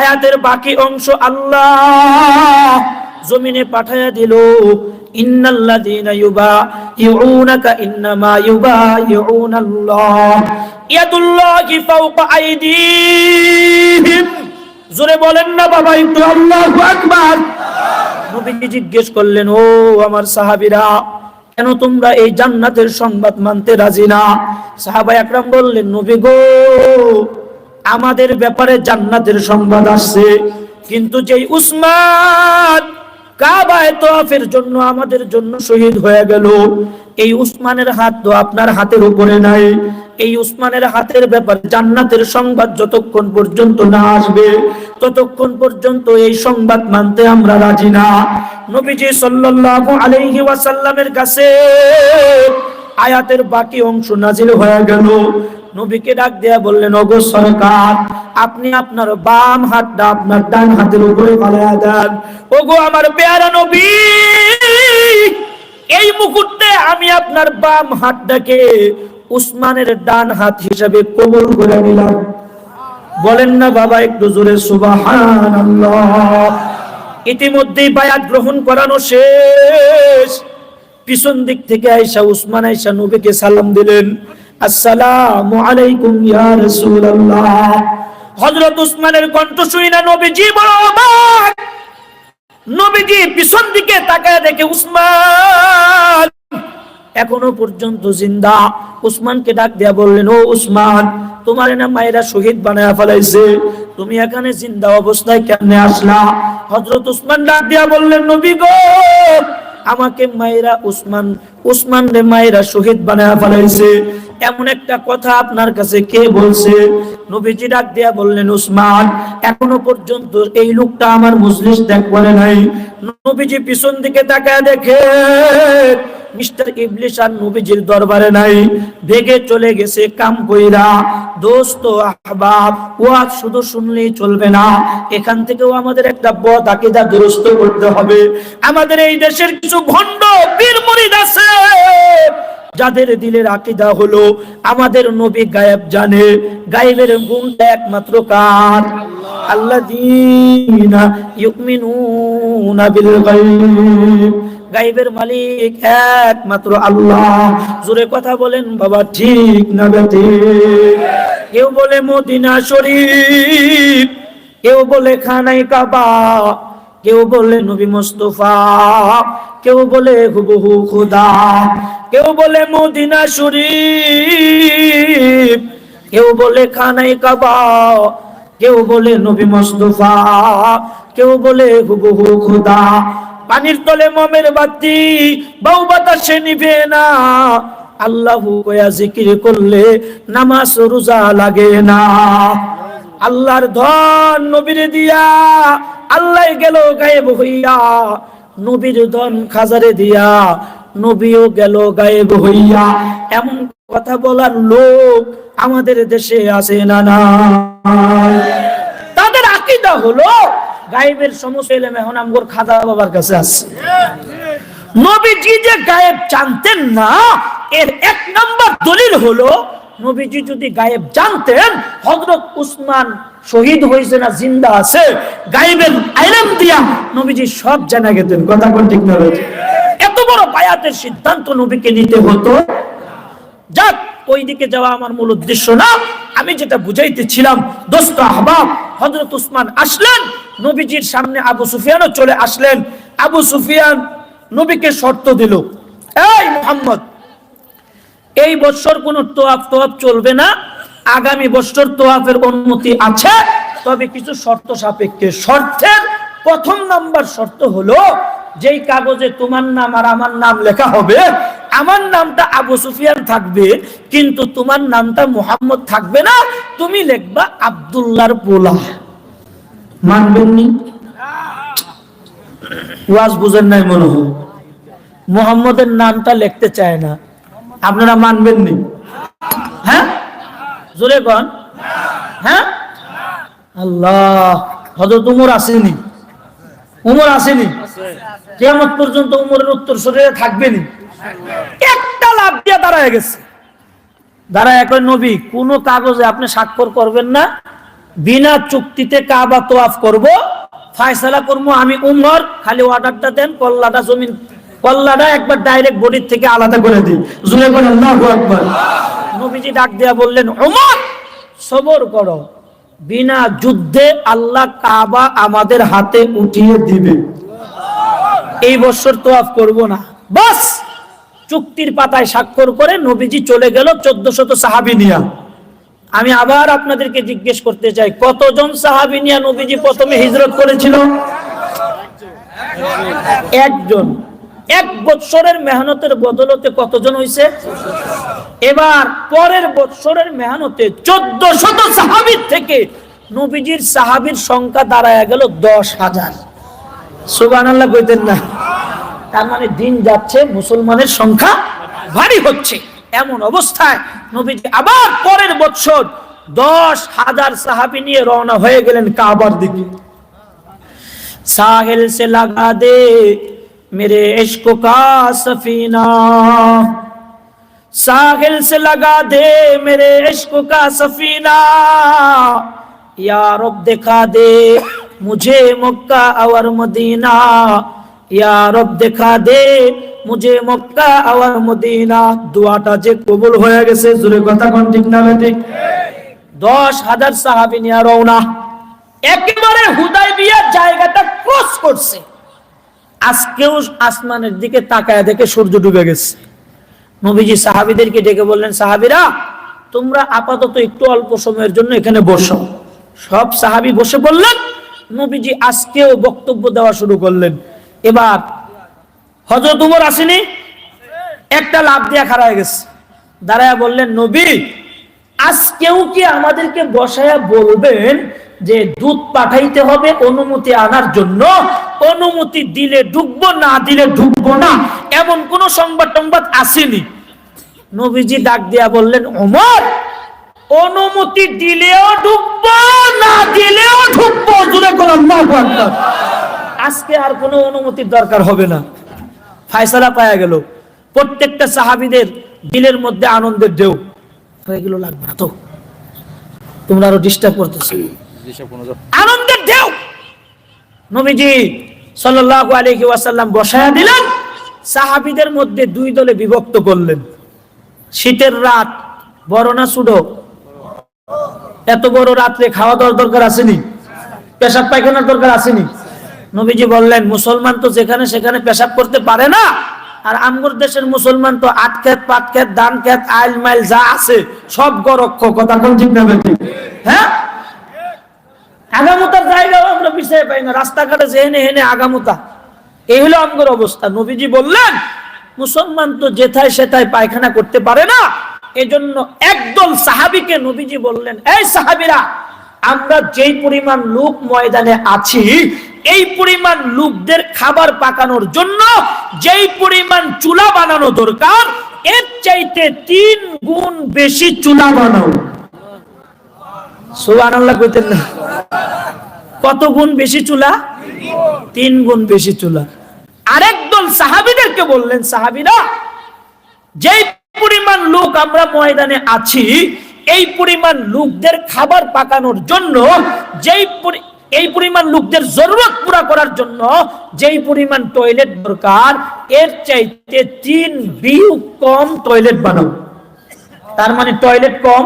আয়াতের বাকি অংশ আল্লাহ জমিনে পাঠায়া দিল। ইন্নাল্লাযীনা ইউবাইউনাকা ইন্নামা ইউবাইউনাল্লাহ ইয়াদুল্লাহি ফাওকা আইদিহিম। জোরে বলেন না বাবা একটু, আল্লাহু আকবার। নবীজি জিজ্ঞেস করলেন, ও আমার সাহাবীরা, কেন তোমরা এই জান্নাতের সংবাদ মানতে রাজি না? সাহাবা একরাম বললেন, নবী গো, আমাদের ব্যাপারে জান্নাতের সংবাদ আসছে, কিন্তু যেই উসমান কাবায়ে তওয়াফের জন্য আমাদের জন্য শহীদ হয়ে গেল, এই উসমানের হাত তো আপনার হাতের উপরে নাই। এই উসমানের হাতের ব্যাপারে জান্নাতের সংবাদ যতক্ষণ পর্যন্ত না আসবে, ততক্ষণ পর্যন্ত এই সংবাদ মানতে আমরা রাজি না। নবীজি সাল্লাল্লাহু আলাইহি ওয়াসাল্লামের কাছে আয়াতের বাকি অংশ নাজিল হয়ে গেল। নবীকে ডাক দিয়া বললেন, ওগো সরকার, আপনি আপনার বাম হাতটা আপনার ডান হাতের উপরে ফালায়া দেন। ওগো আমার পেয়ারা নবী, এই মুহূর্তে আমি আপনার বাম হাতটাকে উসমানের ডান হাত হিসাবে কবুল করে নিলাম। বলেন না বাবা একটু জোরে সুবহানাল্লাহ। ইতিমধ্যেই বায়াত গ্রহণ করানো শেষ। পিছন দিক থেকে আয়েশা, উসমান আয়েশা নবীকে সালাম দিলেন, আসসালামু আলাইকুম ইয়া রাসূলুল্লাহ। হযরত উসমানের কণ্ঠ শুনে না নবীজি বড় অবাক। নবীজি পিছন দিকে তাকায় দেখে উসমান এখনো পর্যন্ত জিন্দা। উসমানকে ডাক দিয়া বললেন, ও উসমান, তোমার না মায়েরা শহীদ বানায়া ফেলাইছে, তুমি এখানে জিন্দা অবস্থায় কেমনে আসলা? হযরত উসমান ডাক দিয়া বললেন, নবী গো, আমাকে মায়েরা উসমান রে মায়েরা শহীদ বানায়া ফেলাইছে, এমন একটা কথা আপনার কাছে কে বলছে? নবীজি ডাক দিয়া বললেন, উসমান, এখনো পর্যন্ত এই লোকটা আমার মজলিস ত্যাগ করে নাই। নবীজি পিছন দিকে তাকায় দেখে মিস্টার ইবলিস আর নবীজির দরবারে নাই, ভেগে চলে গেছে কাম কইরা। দোস্ত আহবাব, ওয়াজ শুধু শুনলেই চলবে না, এখান থেকেও আমাদের একটা বদ আকীদা দুরস্ত করতে হবে। আমাদের এই দেশের কিছু ভণ্ড পীর মুরিদ আছে যাদের দিলের আকীদা হলো আমাদের নবী গায়েব জানে। গায়েবের গুণটা একমাত্র কার? আল্লাযীনা ইউমিনুনা বিল গায়ব। গায়েবের মালিক একমাত্র আল্লাহ। জোরে কথা বলেন বাবা, ঠিক না বেঠিক? কেউ বলে মদিনা শরীফ, কেউ বলে খানাই কাবা, কেউ বলে নবী মুস্তাফা, কেউ বলে হুবহু খুদা, কেউ বলে মদিনা শরীফ, কেউ বলে খানাই কাবা, কেউ বলে নবী মুস্তাফা, কেউ বলে হুবহু খুদা। পানির তলে মোমের বাতি বাউ বাতাসে নিভে না, আল্লাহু কয়া জিকির করলে নামাজ রোজা লাগে না। আল্লাহর ধন নবীরে দিয়া আল্লাহ গেল গায়েব হইয়া, নবীর ধন খাজারে দিয়া নবীও গেল গায়েব হইয়া। এমন কথা বলার লোক আমাদের দেশে আছে না? না, তাদের আকীদা হলো গায়েবের সমস্ত ইলম এখন আমগোর খাজা বাবার কাছে আছে। নবীজি যে গায়েব জানতেন না, এর এক নাম্বার দলিল হলো নবীজি যদি গায়েব জানতেন, হযরত উসমান শহীদ হয়েছে না জিন্দা আছে, গায়েবের ইলম দিয়া নবীজি সব জানা গেতেন। কথা কোন ঠিক না? এত বড় বায়াতের সিদ্ধান্ত নবীকে নিতে হতো। যাক, ওই দিকে যাওয়া আমার মূল উদ্দেশ্য না। আমি যেটা বুঝাইতেছিলাম, দোস্ত আহবাব, হযরত উসমান আসলেন নবীজির সামনে, আবু সুফিয়ানও চলে আসলেন। আবু সুফিয়ান নবীকে শর্ত দিল, এই মুহাম্মদ, এই বছর কোন তোয়াফ চলবে না, আগামী বছর তোয়াফের অনুমতি আছে, তবে কিছু শর্ত সাপেক্ষে। শর্তের প্রথম নাম্বার শর্ত হলো, যেই কাগজে তোমার নাম আর আমার নাম লেখা হবে, আমার নামটা আবু সুফিয়ান থাকবে, কিন্তু তোমার নামটা মুহাম্মদ থাকবে না, তুমি লিখবা আব্দুল্লাহর পোলা। মানবেননি? ওয়াজ বুঝেন নাই মনে হয়, মুহাম্মদের নামটা লিখতে চায় না। আপনারা মানবেননি? হ্যাঁ, জোরে কোন। হ্যাঁ, আল্লাহ, হযরত উমর আসেনি? উমর আসেনি? কিয়ামত পর্যন্ত উমরের উত্তর শরীরে থাকবেনি। একটা লাভ দিয়ে দাঁড়ায় গেছে। দাঁড়ায় এখন, নবী, কোন কাগজে আপনি স্বাক্ষর করবেন না, বিনা চুক্তিতে কাবা তোয়াফ করব, ফয়সালা করবো আমি উমর, খালি অর্ডারটা দেন, কল্লাটা জমিন, কল্লাটা একবার ডাইরেক্ট বডির থেকে আলাদা করে দিন। জোরে বলেন আল্লাহু আকবার। নবীজি ডাক দিয়া বললেন, উমর, সবর করো, বিনা যুদ্ধে আল্লাহ কাবা আমাদের হাতে উঠিয়ে দিবে, এই বছর তোয়াফ করব না। বাস চুক্তির পাতায় স্বাক্ষর করে নবীজি চলে গেল 1400 সাহাবী নিয়া। আমি আবার আপনাদেরকে জিজ্ঞেস করতে চাই, কতজন সাহাবী নিয়া নবীজি প্রথমে হিজরত করেছিল? একজন। এক বছরের মেহনতের বদলতে কতজন হইছে? এবার পরের বছরের মেহনতে 1400 সাহাবীর থেকে নবীজির সাহাবীর সংখ্যা দাঁড়ায় গেল 10,000। সুবহানাল্লাহ কইতেন না? তার মানে দিন যাচ্ছে, মুসলমানের সংখ্যা ভারী হচ্ছে। এমন অবস্থায় নবীজি আবার পরের বছর 10,000 সাহাবী নিয়ে রওনা হয়ে গেলেন কাবার দিকে। साहिल से लगा दे मेरे इश्क का सफीना, साहिल से लगा दे मेरे इश्क का सफीना, या रब दिखा दे मुझे मक्का और मदीना, या रब दिखा दे मुझे मक्का और मदीना। दुआटा जे कबूल হয়ে গেছে, জোরে কথা কোন ঠিক না ঠিক? 10,000 সাহাবী নিয়ে রওনা, একেবারে হুদায়বিয়া জায়গাটা ক্রস করছে। আজকেও আসমানের দিকে তাকায় দেখে সূর্য ডুবে গেছে। নবীজি সাহাবীদেরকে ডেকে বললেন, সাহাবীরা তোমরা আপাতত একটু অল্প সময়ের জন্য এখানে বসো। সব সাহাবী বসে পড়লেন। নবীজি আজকেও বক্তব্য দেওয়া শুরু করলেন। এবার হযরত ওমর আসেনি, একটা লাফ দিয়া খাড়া হয়ে গেছে, দাঁড়ায়া বললেন, নবী আজকেও কি আমাদেরকে বসায়া বলবেন যে দুধ পাঠাইতে হবে অনুমতি আনার জন্য, অনুমতি দিলে ঢুকবো না দিলে ঢুকবো না, এমন কোন সংবাদ টংবাদ আসেনি? নবীজি ডাক দিয়া বললেন, ওমর অনুমতি দিলেও ঢুকবো না দিলেও ঢুকবো, জোরে বলো আল্লাহু আকবার। আজকে আর কোনো অনুমতির দরকার হবে না, ফয়সালা পাওয়া গেল। প্রত্যেকটা সাহাবীদের দিলের মধ্যে আনন্দের ঢেউ। এগুলো লাগবে না তো, তোমরা আরো ডিস্টার্ব করতেছো, আনন্দের ঢেউ। নবীজি সাল্লাল্লাহু আলাইহি ওয়াসাল্লাম বসায়া দিলেন, সাহাবীদের মধ্যে দুই দলে বিভক্ত করলেন। শীতের রাত, বড় না ছোট? এত বড় রাত্রে খাওয়া দাওয়ার দরকার আসেনি? পেশাব পায়খানার দরকার আসেনি? নবীজি বললেন, মুসলমান তো যেখানে সেখানে পেশাব করতে পারে না, আর আমগর দেশের মুসলমান তো আট খেত পাট খেত ধান খেত আইল মাইল যা আছে সব গরক্ষ। কথা কোন ঠিক না ঠিক? হ্যাঁ, আগামুতার জায়গাও আমরা পিছিয়ে পাই না, রাস্তাঘাটে যেহেনে হেনে আগামুতা, এই হলো আমগর অবস্থা। নবীজি বললেন, মুসলমান তো যেথায় সেথায় পায়খানা করতে পারে না। এজন্য একদল সাহাবীকে নবীজি বললেন, এই সাহাবীরা, আমরা যেই পরিমাণ লোক ময়দানে আছি, এই পরিমাণ লোকদের খাবার পাকানোর জন্য যেই পরিমাণ চুলা বানানো দরকার, এর চাইতে 3 গুণ বেশি চুলা বানাও। সুবহানাল্লাহ কইতেন না? কত গুণ বেশি চুলা? 3 গুণ বেশি চুলা। আরেক দল সাহাবীদেরকে বললেন, সাহাবীরা, যেই পরিমাণ লোক আমরা ময়দানে আছি, এই পরিমাণ লোকদের খাবার পাকানোর জন্য, এই পরিমাণ লোকদের জরুরত পুরা করার জন্য যেই পরিমাণ টয়লেট দরকার, এর চাইতে 3 বিউ কম টয়লেট বানাও। তার মানে টয়লেট কম,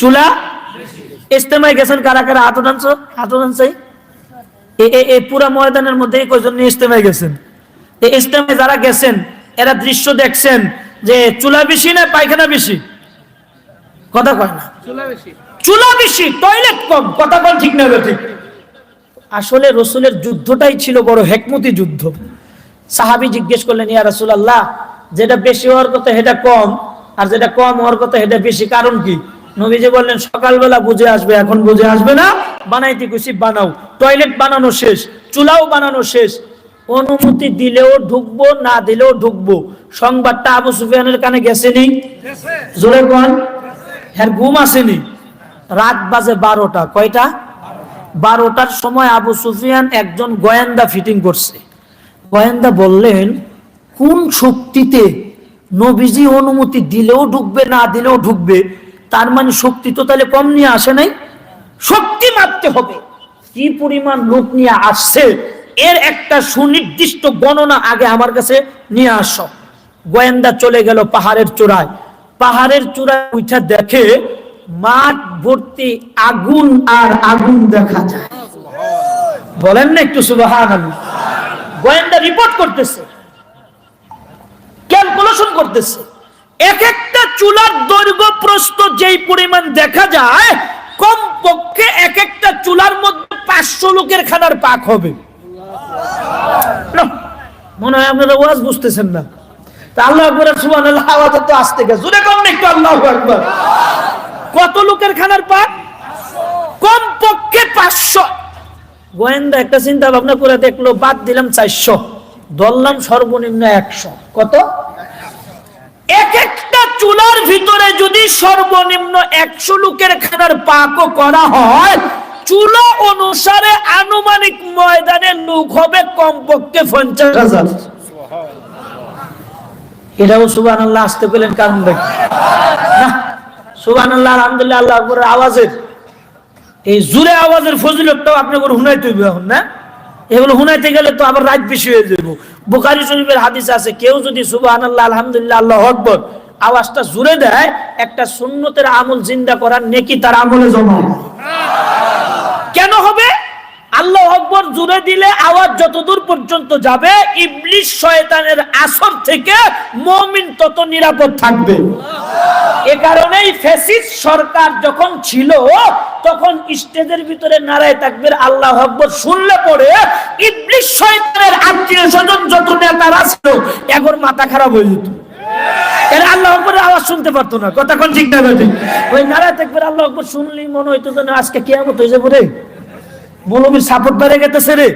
চুলা ইস্তেমায় গেছেন কারা কারা? হাত উঠানছে। এই পুরা ময়দানের মধ্যে কয়জন নিয়ে ইস্তেমায় গেছেন? এই ইস্তেমায় যারা গেছেন এরা দৃশ্য দেখছেন যে চুলা বেশি না পায়খানা বেশি? কথা কয় না, চুলা বেশি টয়লেট কম। কথা বল ঠিক না ঠিক? আসলে রাসূলের যুদ্ধটাই ছিল বড় হিকমতি যুদ্ধ। সাহাবী জিজ্ঞেস করলেন, ইয়া রাসূলুল্লাহ, যেটা বেশি হওয়ার কথা সেটা কম, আর যেটা কম হওয়ার কথা সেটা বেশি, কারণ কি? নবীজি বললেন, সকালবেলা বুঝে আসবে, এখন বুঝে আসবে না, বানাইতে কইছি বানাও। টয়লেট বানানো শেষ, চুলাও বানানো শেষ, অনুমতি দিলেও ঢুকবো না দিলেও ঢুকবো। সংবাদটা আবু সুফিয়ানের কানে গেছেনি? জোরে কোন? এর ঘুম আসেনি। রাত বাজে 12টা। কয়টা? 12টার সময় আবু সুফিয়ান একজন গোয়েন্দা ফিটিং করছে। গোয়েন্দা বললেন, কোন শক্তিতে নবীজি অনুমতি দিলেও ঢুকবে না দিলেও ঢুকবে? তার মানে শক্তি তো তাহলে কম নিয়ে আসে নাই, শক্তি মাপতে হবে। কি পরিমাণ লোক নিয়ে আসছে এর একটা সুনির্দিষ্ট গণনা আগে আমার কাছে নিয়ে আসো। গোয়েন্দা চলে গেল পাহাড়ের চূড়ায়। পাহাড়ের চূড়ায় উঠে দেখে মাঠ ভর্তি আগুন আর আগুন দেখা যায়। বলেন না একটু সুবহানাল্লাহ? গোয়েন্দা রিপোর্ট করতেছে, ক্যালকুলেশন করতেছে, এক একটা চুলার দৈর্ঘ্য প্রস্থ যেই পরিমাণ দেখা যায়, কমপক্ষে এক একটা চুলার মধ্যে 500 লোকের খানার পাক হবে। মনে হয় আপনারা ওয়াজ বুঝতেছেন না। তা আল্লাহু আকবার, সুবহানাল্লাহ, আওয়াজ তো আসতে গেছে, জোরে কোন একটু আল্লাহু আকবার। কত লোকের খানার পাক? কমপক্ষে 500। গোয়েন্দা একটা চিন্তা ভাবনা করে দেখলো, বাদ দিলাম 400, ধরলাম সর্বনিম্ন 100। কত? এক একটা চুলার ভিতরে যদি সর্বনিম্ন 100 লোকের খানার পাকও করা হয়, চুলা অনুসারে আনুমানিক ময়দানের লোক হবে কমপক্ষে 50,000। এটাও সুবহানাল্লাহ আসতে পেলেন কারণ দেখি না, সুবহানাল্লাহ আলহামদুলিল্লাহ আল্লাহু আকবার আওয়াজের, এই জোরে আওয়াজের ফজিলতটাও আপনাকে হুনাইতে হইবে এখন না। এগুলো হুনাইতে গেলে তো আবার রাত বেশি হয়ে যাবে। বুখারী শরীফের হাদিস আছে, কেউ যদি সুবহানাল্লাহ আলহামদুলিল্লাহ আল্লাহু আকবার আওয়াজটা জোরে দেয়, একটা সুন্নতের আমল জিন্দা করার নেকি তার আমলে জমা হয়। কেন হবে? আল্লাহু আকবার জোরে দিলে আওয়াজ যতদূর পর্যন্ত যাবে, ইবলিস শয়তানের আসর থেকে মুমিন তত নিরাপদ থাকবে। এ কারণেই ফ্যাসিস্ট সরকার যখন ছিল, তখন স্টেজের ভিতরে নারায়ে তাকবীর আল্লাহু আকবার শুনলে পরে ইবলিস শয়তানের আত্মীয়-স্বজন যত নেতারা ছিল, এগোর মাথা খারাপ হয়ে যেত। এর আল্লাহু আকবারের আওয়াজ শুনতে পারতো না। কথা কোন ঠিক না বেঠিক? ওই নারায়ে তাকবীর আল্লাহু আকবার শুনলেই মনে হইতো যেন আজকে কিয়ামত হয়ে যাবে রে, মৌলবীর সাপোর্ট বেড়ে গেতেছে রে,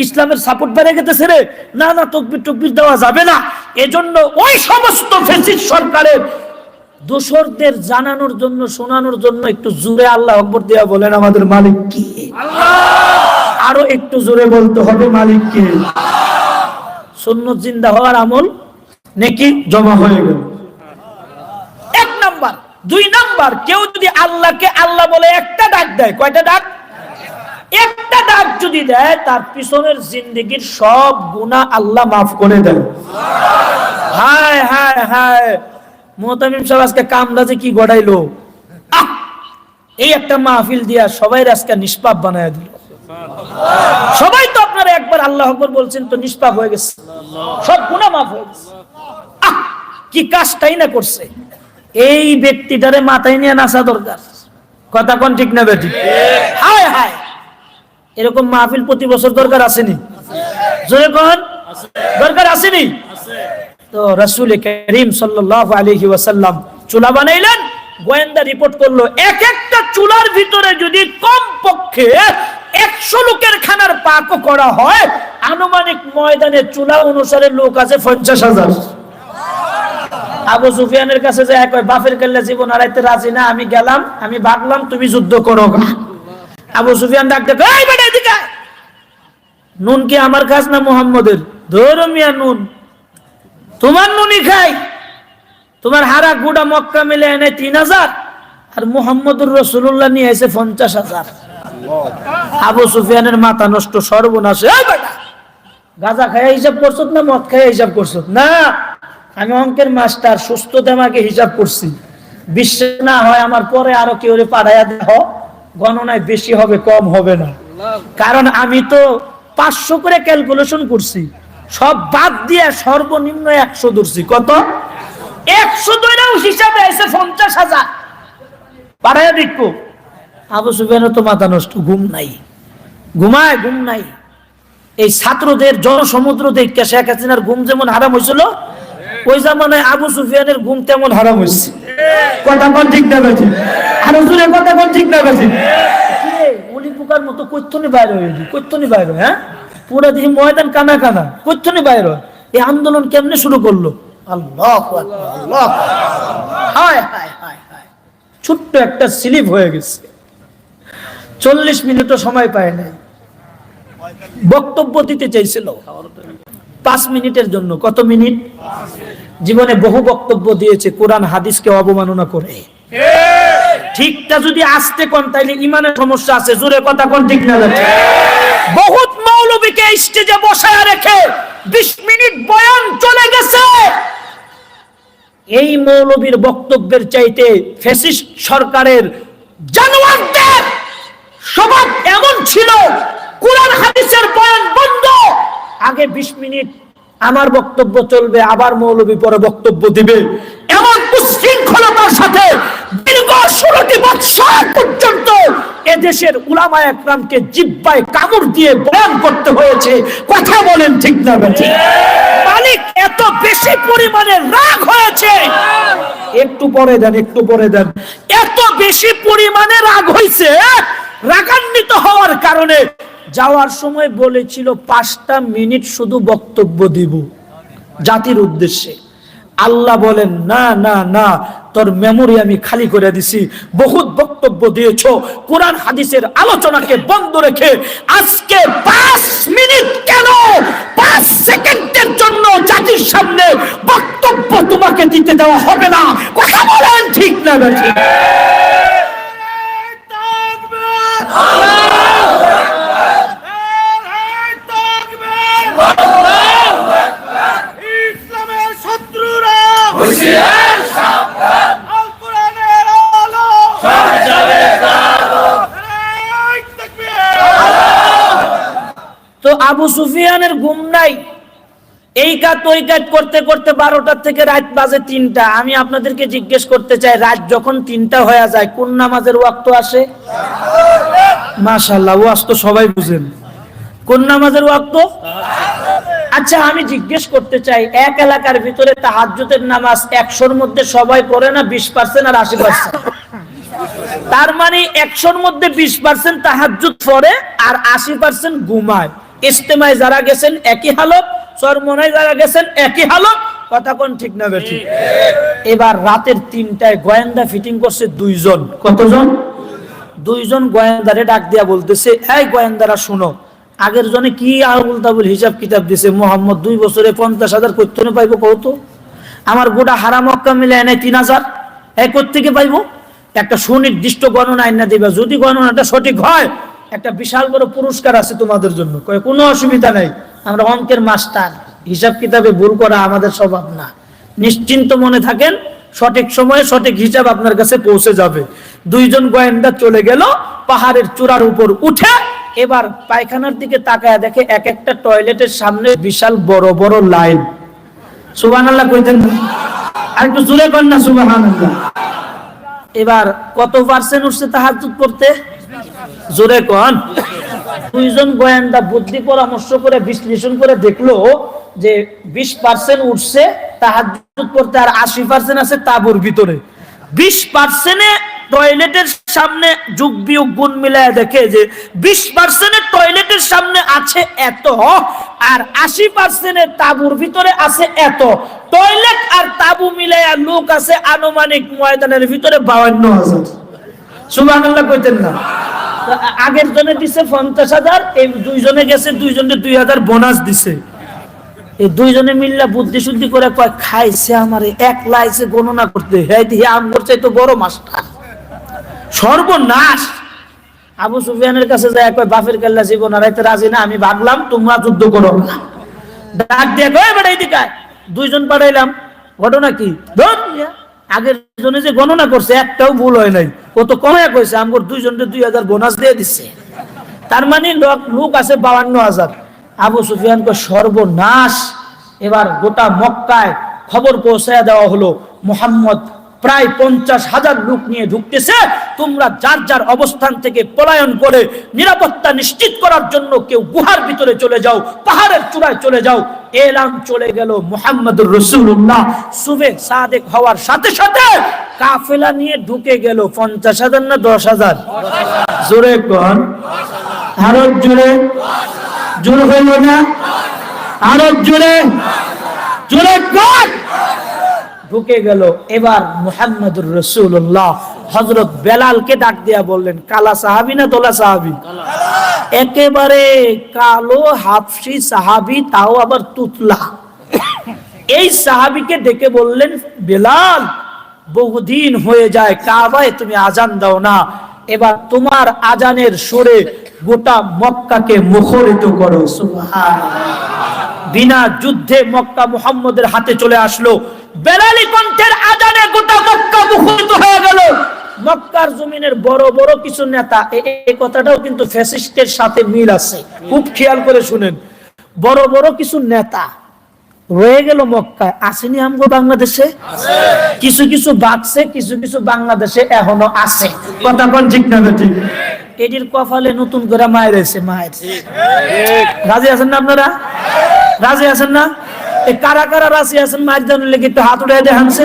ইসলামের সাপোর্ট বেড়ে গেতেছে রে, না না তাকবীর তাকবীর দেওয়া যাবে না। এজন্য ওই সমস্ত ফ্যাসিস্ট সরকারের দোসরদের জানানোর জন্য, শোনানোর জন্য একটু জোরে আল্লাহু আকবার দিয়া বলেন আমাদের মালিক কে? আল্লাহ। আরো একটু জোরে বলতে হবে মালিক কে? সুন্নাত জিন্দা হওয়ার আমল নেকি জমা হয়ে গেল। এক নাম্বার। 2 নাম্বার, কেউ যদি আল্লাহকে আল্লাহ বলে একটা ডাক দেয়, কয়টা ডাক? একটা ডাক যদি দেয়, তার পিছনের জিন্দেগীর সব গুনাহ আল্লাহ মাফ করে দেন। হায় হায় হায়, মুহতামিম সাহেব আজকে কামরাজে কি গড়াইলো, এই একটা মাহফিল দিয়া সবাই আজকে নিষ্পাপ বানায় দিল। সবাই তো আপনারা একবার আল্লাহু আকবার বলছেন তো নিষ্পাপ হয়ে গেছে, সব গুনাহ মাফ হয়ে গেছে। কি কাজটাই না করছে। এই ব্যক্তিটারে মাথায় নিয়ে নাচা দরকার। কথা কোন ঠিক না বেঠিক? হায় হায়, এরকম মাহফিল প্রতি বছর দরকার আসেনি? জোরে কোন দরকার আসেনি? তো রাসূল করিম সাল্লাল্লাহু আলাইহি ওয়াসাল্লাম চুলা বানাইলেন, গোয়েন্দা রিপোর্ট করলো এক একটা চুলার ভিতরে যদি কমপক্ষে 100 লোকের খানার পাকও করা হয়, আনুমানিক ময়দানে চুলা অনুসারে লোক আছে 50,000। আবু সুফিয়ানের কাছে যায়, কয় বাপের কাল্লা জীবন হারাইতে রাজি না, আমি গেলাম, আমি ভাগলাম, তুমি যুদ্ধ করো। আবু সুফিয়ান ডাকতে কয়, এই বেটা এদিকে আয়, নুন কি আমার কাজ না মুহাম্মদের? ধরো মিয়া নুন, তোমার নুনই খাই। তোমার হারা গুড়া মক্কা মিলে এনে 3,000, আর মুহাম্মদুর রাসূলুল্লাহ নিয়ে এসে 50,000। আবু সুফিয়ানের মাথা নষ্ট, সর্বনাশ। এই বেটা, গাঁজা খাইয়া হিসাব করছত না মদ খাইয়া হিসাব করছত? না, আমি অঙ্কের মাস্টার, সুস্থ দেমাকে হিসাব করছি। বিশ্বাস না হয় আমার পরে আরো কেউ পাঠাইয়া দেহ, গণনায় বেশি হবে কম হবে না। কারণ আমি তো 500 করে ক্যালকুলেশন করছি, সব বাদ দিয়ে সর্বনিম্ন 100 ধরছি। কত? 100 ধরেও হিসাবে এসে 50,000 পাঠাইয়া দেখবো। আবু সুফিয়ানের তো মাথা নষ্ট, ঘুম নাই, ঘুমায় ঘুম নাই। এই ছাত্রদের জনসমুদ্র দেখে শেখ হাসিনার ঘুম যেমন হারাম হয়েছিল, ওই জামানায় আবু সুফিয়ানের ঘুম তেমন হারাম হয়েছে। কথা কোন ঠিক না বেঠিক? আর হুজুরের কথা কোন ঠিক না বেঠিক? ওলি পোকার মতো কইতনি বাইরে হয়ে যায়, কইতনি বাইরে। হ্যাঁ, পুরো দেখি ময়দান কানা কানা, কইতনি বাইরে। এই আন্দোলন কেমনে শুরু করলো? আল্লাহু আকবার, আল্লাহ। হায় হায় হায় হায়, ছোট্ট একটা স্লিপ হয়ে গেছে, 40 মিনিটও সময় পায় নাই। বক্তব্য দিতে চাইছিল 5 মিনিটের জন্য। কত মিনিট? জীবনে বহু বক্তব্য দিয়েছে কোরআন হাদিসকে অবমাননা করে। ঠিকটা যদি আসতে কোন, তাইলে ইমানের সমস্যা আছে। জোরে কথা কোন ঠিক না? বহুত মৌলবীকে স্টেজে বসায় রেখে 20 মিনিট বয়ান চলে গেছে। এই মৌলবীর বক্তব্যের চাইতে ফ্যাসিস্ট সরকারের জানোয়ারদের স্বভাব এমন ছিল, কোরআন হাদিসের বয়ান বন্ধ, আগে 20 মিনিট আমার বক্তব্য চলবে, আবার মৌলবী পরে বক্তব্য দিবে। এমন উচ্ছৃঙ্খলতার সাথে দীর্ঘ 16টি বৎসর পর্যন্ত এদেশের উলামায়ে একরামকে জিহ্বায় কামড় দিয়ে বয়ান করতে হয়েছে। কথা বলেন ঠিক না বেঠিক? মালিক এত বেশি পরিমাণে রাগ হয়েছে, একটু পরে দেন, একটু পরে দেন, এত বেশি পরিমাণে রাগ হয়েছে, রাগান্বিত হওয়ার কারণে যাওয়ার সময় বলেছিল 5টা মিনিট শুধু বক্তব্য দিব জাতির উদ্দেশ্যে। আল্লাহ বলেন, না না না, তোর মেমোরি আমি খালি করে দিছি, বহুত বক্তব্য দিয়েছো, কোরআন হাদিসের আলোচনাকে বন্ধ রেখে আজকে 5 মিনিট কেন 5 সেকেন্ডের জন্য জাতির সামনে বক্তব্য তোমাকে দিতে দেওয়া হবে না। কথা বলেন ঠিক না ঠিক? ইসলামের শত্রুরা তো আবু সুফিয়ানের ঘুম নাই, এই কাজ ওই কাজ করতে করতে 12টা থেকে রাত বাজে 3টা। আমি আপনাদেরকে জিজ্ঞেস করতে চাই, রাত যখন 3টা হয়ে যায় কোন নামাজের ওয়াক্ত আসে? মাশাআল্লাহ, ওয়াজ তো সবাই বুঝেন। কোন নামাজের ওয়াক্ত? আচ্ছা, আমি জিজ্ঞেস করতে চাই, এক এলাকার ভিতরে তাহাজ্জুদের নামাজ 100-র মধ্যে সবাই পড়ে না 20% আর 80%? তার মানে 100-র মধ্যে 20% তাহাজ্জুদ পড়ে আর 80% ঘুমায়। ইজতেমায় যারা গেছেন একই হালত, চরমনায় যারা গেছেন একই হালত। কথা কোন ঠিক না বেঠি? এবার রাতের 3টায় গোয়েন্দা ফিটিং করছে 2 জন। কতজন? 2 জন গোয়েন্দারে ডাক দিয়া বলতেছে, এই গোয়েন্দারা শুনো, আগের জনে কি আবুল তাবুল হিসাব কিতাব দিছে, মোহাম্মদ 2 বছরে 50,000 কইতে পাইবো কত? আমার গোটা হারাম মক্কা মিলে এনে 3,000 এই কোত্থেকে পাইবো? একটা সুনির্দিষ্ট গণনা আইনা দিবা, যদি গণনাটা সঠিক হয় একটা বিশাল বড় পুরস্কার আছে তোমাদের জন্য। কয় কোনো অসুবিধা নাই, আমরা অঙ্কের মাস্টার, হিসাব কিতাবে ভুল করা আমাদের স্বভাব না, নিশ্চিন্ত মনে থাকেন, সঠিক সময়ে সঠিক হিসাব আপনার কাছে পৌঁছে যাবে। 2 জন গোয়েন্দা চলে গেল পাহাড়ের চূড়ার উপর উঠে, এবার পায়খানার দিকে তাকায় দেখে এক একটা টয়লেটের সামনে বিশাল বড় বড় লাইন। সুবহানাল্লাহ কইতেন না? আর একটু জোরে কর না সুবহানাল্লাহ। এবার কত পার্সেন্ট উঠছে তাহাজ্জুদ করতে? জোরে কোন? 2 জন গোয়েন্দা বুদ্ধি পরামর্শ করে বিশ্লেষণ করে দেখলো যে 20% উঠছে তাহাজ্জুদ করতে আর 80% আছে তাঁবুর ভিতরে। 20% টয়লেটের সামনে যোগ বিয়োগ গুণ মিলায় দেখে যে 20% টয়লেটের সামনে আছে এত আর 80% তাঁবুর ভিতরে আছে এত। টয়লেট আর তাঁবু মিলায়া লোক আছে আনুমানিক ময়দানের ভিতরে 52,000। সুবহানাল্লাহ কইতেন না? আগের জনে দিছে 50,000, এই 2 জনে গেছে 2 জনে 2,000 বোনাস দিছে। এই 2 জনে মিল্লা বুদ্ধি শুদ্ধি করে কয়, খাইছে আমারে 1 লাইছে গণনা করতে, হ্যাঁ দিয়ে আম করছে তো বড় মাস্টার। সর্বনাশ। আবু সুফিয়ানের কাছে যায় কয়, বাপের কেল্লা জীবন হারাইতে রাজি না, আমি ভাগলাম, তোমরা যুদ্ধ করো না। ডাক দিয়ে কয়, বেটা এদিকে আয়। 2 জন পাঠাইলাম, ঘটনা কি? আগের জনে যে গণনা করছে একটাও ভুল হয় নাই, ও তো কমায় কইছে আমগর 2 জনকে 2,000 বোনাস দিয়ে দিচ্ছে। তার মানে লোক আছে 52,000। আবু সুফিয়ান কয়, সর্বনাশ। এবার গোটা মক্কায় খবর পৌঁছায় দেওয়া হলো, মুহাম্মদ প্রায় 50,000 লোক নিয়ে ঢুকতেছে, তোমরা যার যার অবস্থান থেকে পলায়ন করে নিরাপত্তা নিশ্চিত করার জন্য কেউ গুহার ভিতরে চলে যাও, পাহাড়ের চূড়ায় চলে যাও। এলান চলে গেল মুহাম্মদুর রাসূলুল্লাহ সুবে সাদেক হওয়ার সাথে সাথে কাফেলা নিয়ে ঢুকে গেল। 50,000 না 10,000? জোরে কোন? আরো জোরে? জোরে হইল না? আরো জোরে? জোরে কোন? ঢুকে গেল। এবার মুহাম্মদুর রাসূলুল্লাহ হযরত বেলালকে ডাক দিয়া বললেন, কালা সাহাবী না দোলা সাহাবী? একেবারে কালো হাফসি সাহাবী, তাও আবার তুতলা। এই সাহাবীকে ডেকে বললেন, বেলাল, বহুদিন হয়ে যায় কাবায় তুমি আজান দাও না, এবার তোমার আজানের সুরে গোটা মক্কাকে মুখরিত করো। সুবহানাল্লাহ। বিনা যুদ্ধে মক্কা মুহাম্মদের হাতে চলে আসলো। বেলালি কণ্ঠের আজানে গোটা মক্কা মুখরিত হয়ে গেল। মক্কার জমিনের বড় বড় কিছু নেতা, এই কথাটাও কিন্তু ফ্যাসিস্টের সাথে মিল আছে, খুব খেয়াল করে শুনেন। বড় বড় কিছু নেতা রয়ে গেল মক্কায়, আসেনি আমগো বাংলাদেশে? কিছু কিছু বাঁচছে, কিছু কিছু বাংলাদেশে এখনো আছে। কথা কোন ঠিক না ঠিক? এটির কপালে নতুন করে মায়ের এসে মায়ের। রাজি আছেন না আপনারা? রাজি আছেন না? এই কারা কারা রাজি আছেন মায়ের জন্য লেগে একটু হাত উঠে দেখানছে।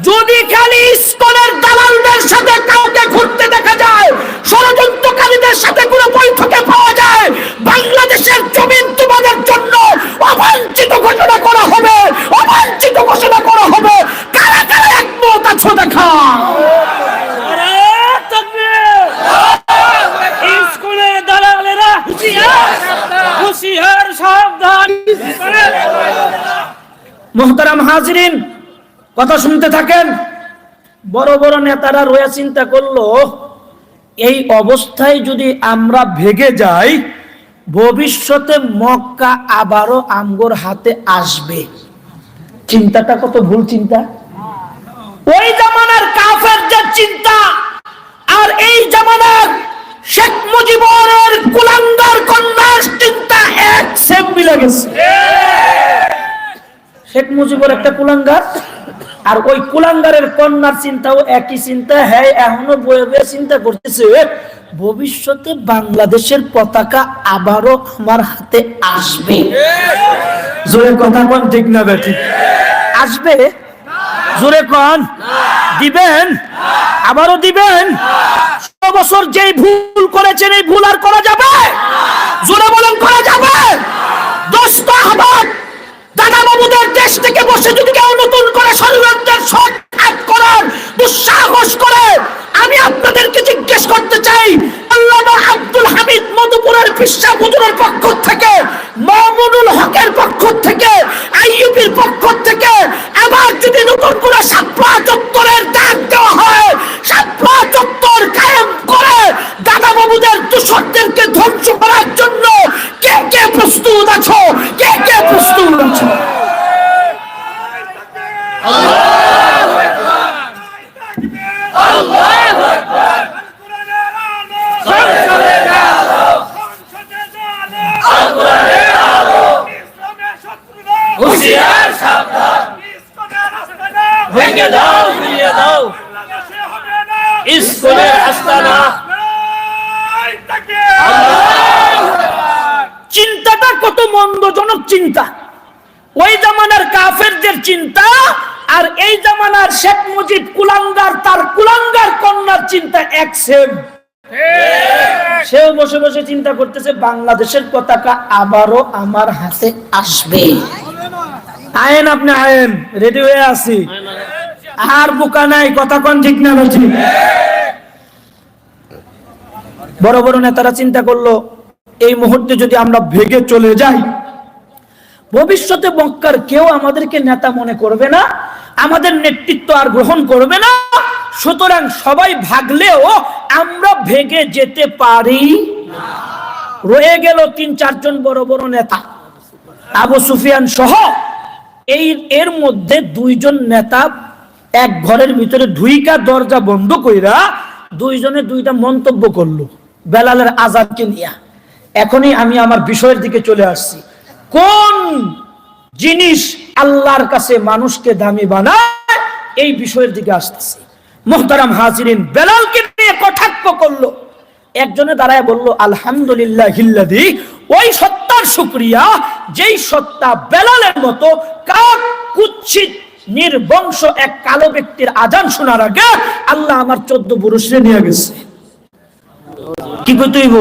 যদি খালি ইসকনের দালালদের সাথে কাউকে ঘুরতে দেখা যায়, ষড়যন্ত্রকারীদের সাথে কোনো বৈঠকে পাওয়া যায়, বাংলাদেশের জমিন তোমাদের জন্য অবাঞ্ছিত ঘোষণা করা হবে, অবাঞ্ছিত ঘোষণা মুহতারাম হাজিরিন, কথা শুনতে থাকেন। বড় বড় নেতারা রয়ে চিন্তা করলো, এই অবস্থায় যদি আমরা ভেগে যাই, ভবিষ্যতে মক্কা আবারও আমগোর হাতে আসবে। চিন্তাটা কত ভুল চিন্তা! ওই জামানার কাফেরদের চিন্তা আর এই জামানার শেখ মুজিবের কুলাঙ্গার কন্যার চিন্তা এক সেম মিলে গেছে। শেখ মুজিবের একটা কুলাঙ্গার, আর ওই কুলাঙ্গারের কন্যার চিন্তাও একই চিন্তা। হ্যাঁ, এখনো বয়ে বয়ে চিন্তা করতেছে, ভবিষ্যতে বাংলাদেশের পতাকা আবারও আমার হাতে আসবে। জোরে কথা কোন, ঠিক না ঠিক? আসবে? জোরে কোন। দিবেন? আবারও দিবেন? 100 বছর যেই ভুল করেছেন, এই ভুল আর করা যাবে? জোরে বলেন, করা যাবে? দোস্ত আহমদ, দাদা বাবুদের দেশ থেকে বসে যদি কেউ নতুন করে ষড়যন্ত্রের শর্টকাট করার দুঃসাহস করে, আমি আপনাদেরকে জিজ্ঞেস করতে চাই, আল্লামা আব্দুল হামিদ মধুপুরের পিসা হুজুরের পক্ষ থেকে, মামুনুল হকের পক্ষ থেকে, আইয়ুবের পক্ষ থেকে আবার যদি নতুন করে শাপলা চত্বরের ডাক দেওয়া হয়, শাপলা চত্বর কায়েম করে দাদা বাবুদের দূষণদেরকে ধ্বংস করার জন্য কে কে প্রস্তুত আছো? কে কে প্রস্তুত আছো? চিন্তাটা কত মন্দজনক চিন্তা! ওই জামানার কাফেরদের চিন্তা আর এই জামানার শেখ মুজিব কুলাঙ্গার, তার কুলাঙ্গার কন্যার চিন্তা এক সেম। সেও বসে বসে চিন্তা করতেছে, বাংলাদেশের পতাকা আবারও আমার হাতে আসবে। আয়েন, আপনি আয়েন, রেডি হয়ে আছি, আর বোকা নাই, কথা কোন, ঠিক না ঠিক? বড় বড় নেতারা চিন্তা করলো, এই মুহূর্তে যদি আমরা ভেগে চলে যাই, ভবিষ্যতে মক্কার কেউ আমাদেরকে নেতা মনে করবে না, আমাদের নেতৃত্ব আর গ্রহণ করবে না। সুতরাং সবাই ভাগলেও আমরা ভেগে যেতে পারি। রয়ে গেল 3-4 জন বড় বড় নেতা, আবু সুফিয়ান সহ। এর মধ্যে 2 জন নেতা এক ঘরের ভিতরে ঢুইকা দরজা বন্ধ কইরা 2 জনে 2টা মন্তব্য করলো বেলালের আযানকে নিয়ে। এখনই আমি আমার বিষয়ের দিকে চলে আসছি। কোন জিনিস আল্লাহর কাছে মানুষকে দামি বানায়, এই বিষয়ের দিকে আসতেছি। মুহতারাম হাজিরিন, বেলালকে নিয়ে কটাক্ষ করলো। একজনে দাঁড়ায় বলল, আলহামদুলিল্লাহিল্লাযী, ওই সত্তার শুকরিয়া যেই সত্তা বেলালের মতো কাক কুৎসিত নির্বংশ এক কালো ব্যক্তির আযান শোনার আগে আল্লাহ আমার 14 পুরুষরে নিয়ে গেছে। কি কইতেইব?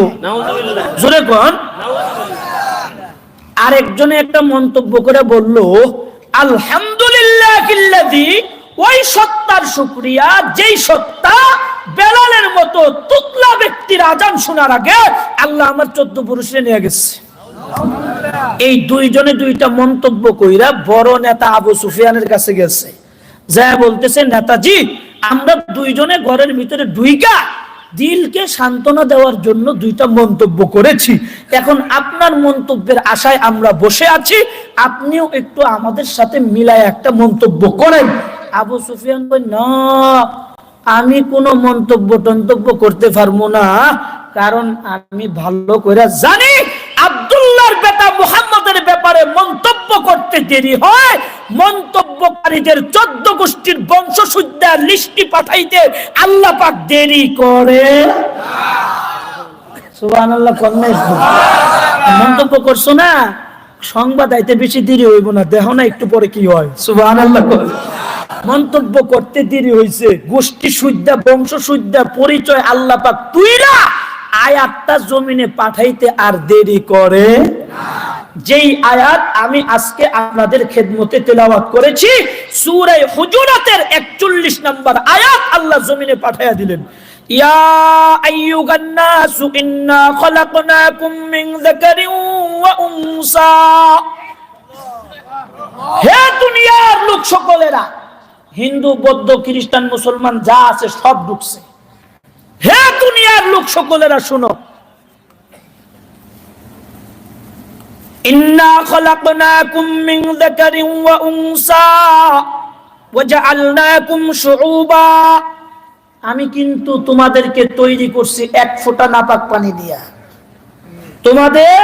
জোরে কোন। আরেকজনে একটা মন্তব্য করে বলল, আলহামদুলিল্লাহিল্লাযী, ওই সত্তার শুকরিয়া যেই সত্তা বেলালের মতো তুতলা ব্যক্তির আযান শোনার আগে আল্লাহ আমার 14 পুরুষরে নিয়ে গেছে। এই 2 জনে 2টা মন্তব্য কইরা বড় নেতা আবু সুফিয়ানের কাছে গেছে, যা বলতেছে, নেতাজি, আমরা 2 জনে ঘরের ভিতরে ঢুইকা দিলকে সান্ত্বনা দেওয়ার জন্য 2টা মন্তব্য করেছি। এখন আপনার মন্তব্যের আশায় আমরা বসে আছি, আপনিও একটু আমাদের সাথে মিলায় একটা মন্তব্য করেন। আবু সুফিয়ান কই, না, আমি কোনো মন্তব্য করতে পারবো না, কারণ আমি ভালো করে জানি আব্দুল্লাহর বেটা মুহাম্মদের ব্যাপারে মন্তব্য করতে দেরি হয়, মন্তব্যকারীদের 14 গোষ্ঠীর বংশশুদ্ধার লিস্টি পাঠাইতে আল্লাহ পাক দেরি করে। সুবহানাল্লাহ। মন্তব্য করছো না, সংবাদ আইতে বেশি দেরি হইব না, দেখো না একটু পরে কি হয়। সুবহানাল্লাহ। মন্তব্য করতে দেরি হইছে, গোষ্ঠী শুদ্ধা, বংশ শুদ্ধা পরিচয় আল্লাহ পাক তুইরা আয়াতটা জমিনে পাঠাইতে আর দেরি করে। যেই আয়াত আমি আজকে আপনাদের খেদমতে তেলাওয়াত করেছি, সূরা হুজুরাতের 41 নম্বর আয়াত আল্লাহ জমিনে পাঠাইয়া দিলেন। ইয়া আইয়ুহান নাসু ইন্না খলাকনাকুম মিন যাকারিন ওয়া উনসা, হে দুনিয়া সকলেরা, হিন্দু বৌদ্ধ খ্রিস্টান মুসলমান যা আছে সব ঢুকছে। হে দুনিয়ার লোক সকলেরা শুনো, ইন্না খলাকনাকুম মিন যাকারিন ওয়া উনসা ওয়া জাআলনাকুম শুউবা, আমি কিন্তু তোমাদেরকে তৈরি করছি এক ফোঁটা নাপাক পানি দিয়া। তোমাদের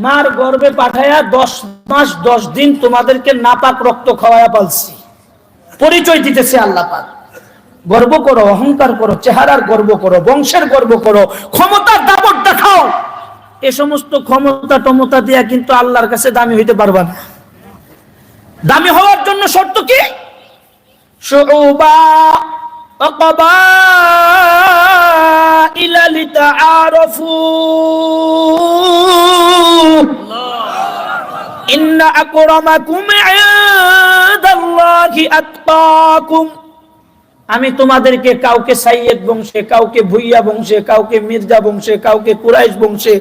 মার গর্ভে পাঠায়া 10 মাস 10 দিন তোমাদেরকে নাপাক রক্ত খাওয়ায়া পালছি। পরিচয় দিতেছে আল্লাহ পাক। গর্ব করো, অহংকার করো, চেহারার গর্ব করো, বংশের গর্ব করো, ক্ষমতার দাপট দেখাও। এ সমস্ত ক্ষমতা দিয়া কিন্তু আল্লাহর কাছে দামি হইতে পারবা না। দামি হওয়ার জন্য শর্ত কি? শুউবা ওয়াকাবাইলা লিতাআরাফু ইন্না আকরামাকুম ইনদাল্লাহি আতকাকুম। আমি তোমাদেরকে কাউকে সাইয়েদ বংশে, কাউকে ভুইয়া বংশে, কাউকে মির্জা বংশে, কাউকে কুরাইশ বংশে,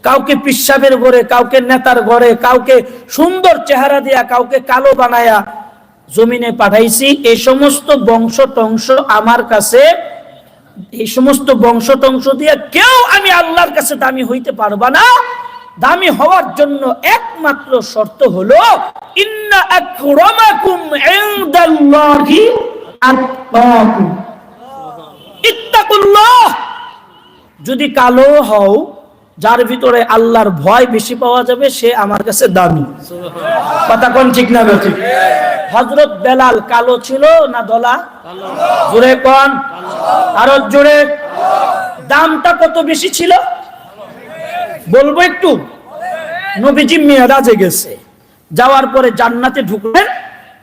কাউকে পিসাবের ঘরে, কাউকে নেতার ঘরে, কাউকে সুন্দর চেহারা দিয়া, কাউকে কালো বানায়া জমিনে পাঠাইছি। এই সমস্ত বংশ আমার কাছে, এই সমস্ত বংশ দিয়ে কেউ আমি আল্লাহর কাছে দামি হইতে পারবা না। দামি হওয়ার জন্য একমাত্র শর্ত হলো ইন্না আকরামাকুম ইনদাল্লাহি আতকাকুম। ইত্তাকুল্লাহ। যদি কালো হও, যার ভিতরে আল্লাহর ভয় বেশি পাওয়া যাবে, সে আমার কাছে দামি। কথা কোন ঠিক না ঠিক? হযরত বেলাল কালো ছিল না ধলা? জোরে কোন, আরো জোরে। দামটা কত বেশি ছিল বলবো একটু? নবীজি মিরাজে গেছে, যাওয়ার পরে জান্নাতে ঢুকলেন,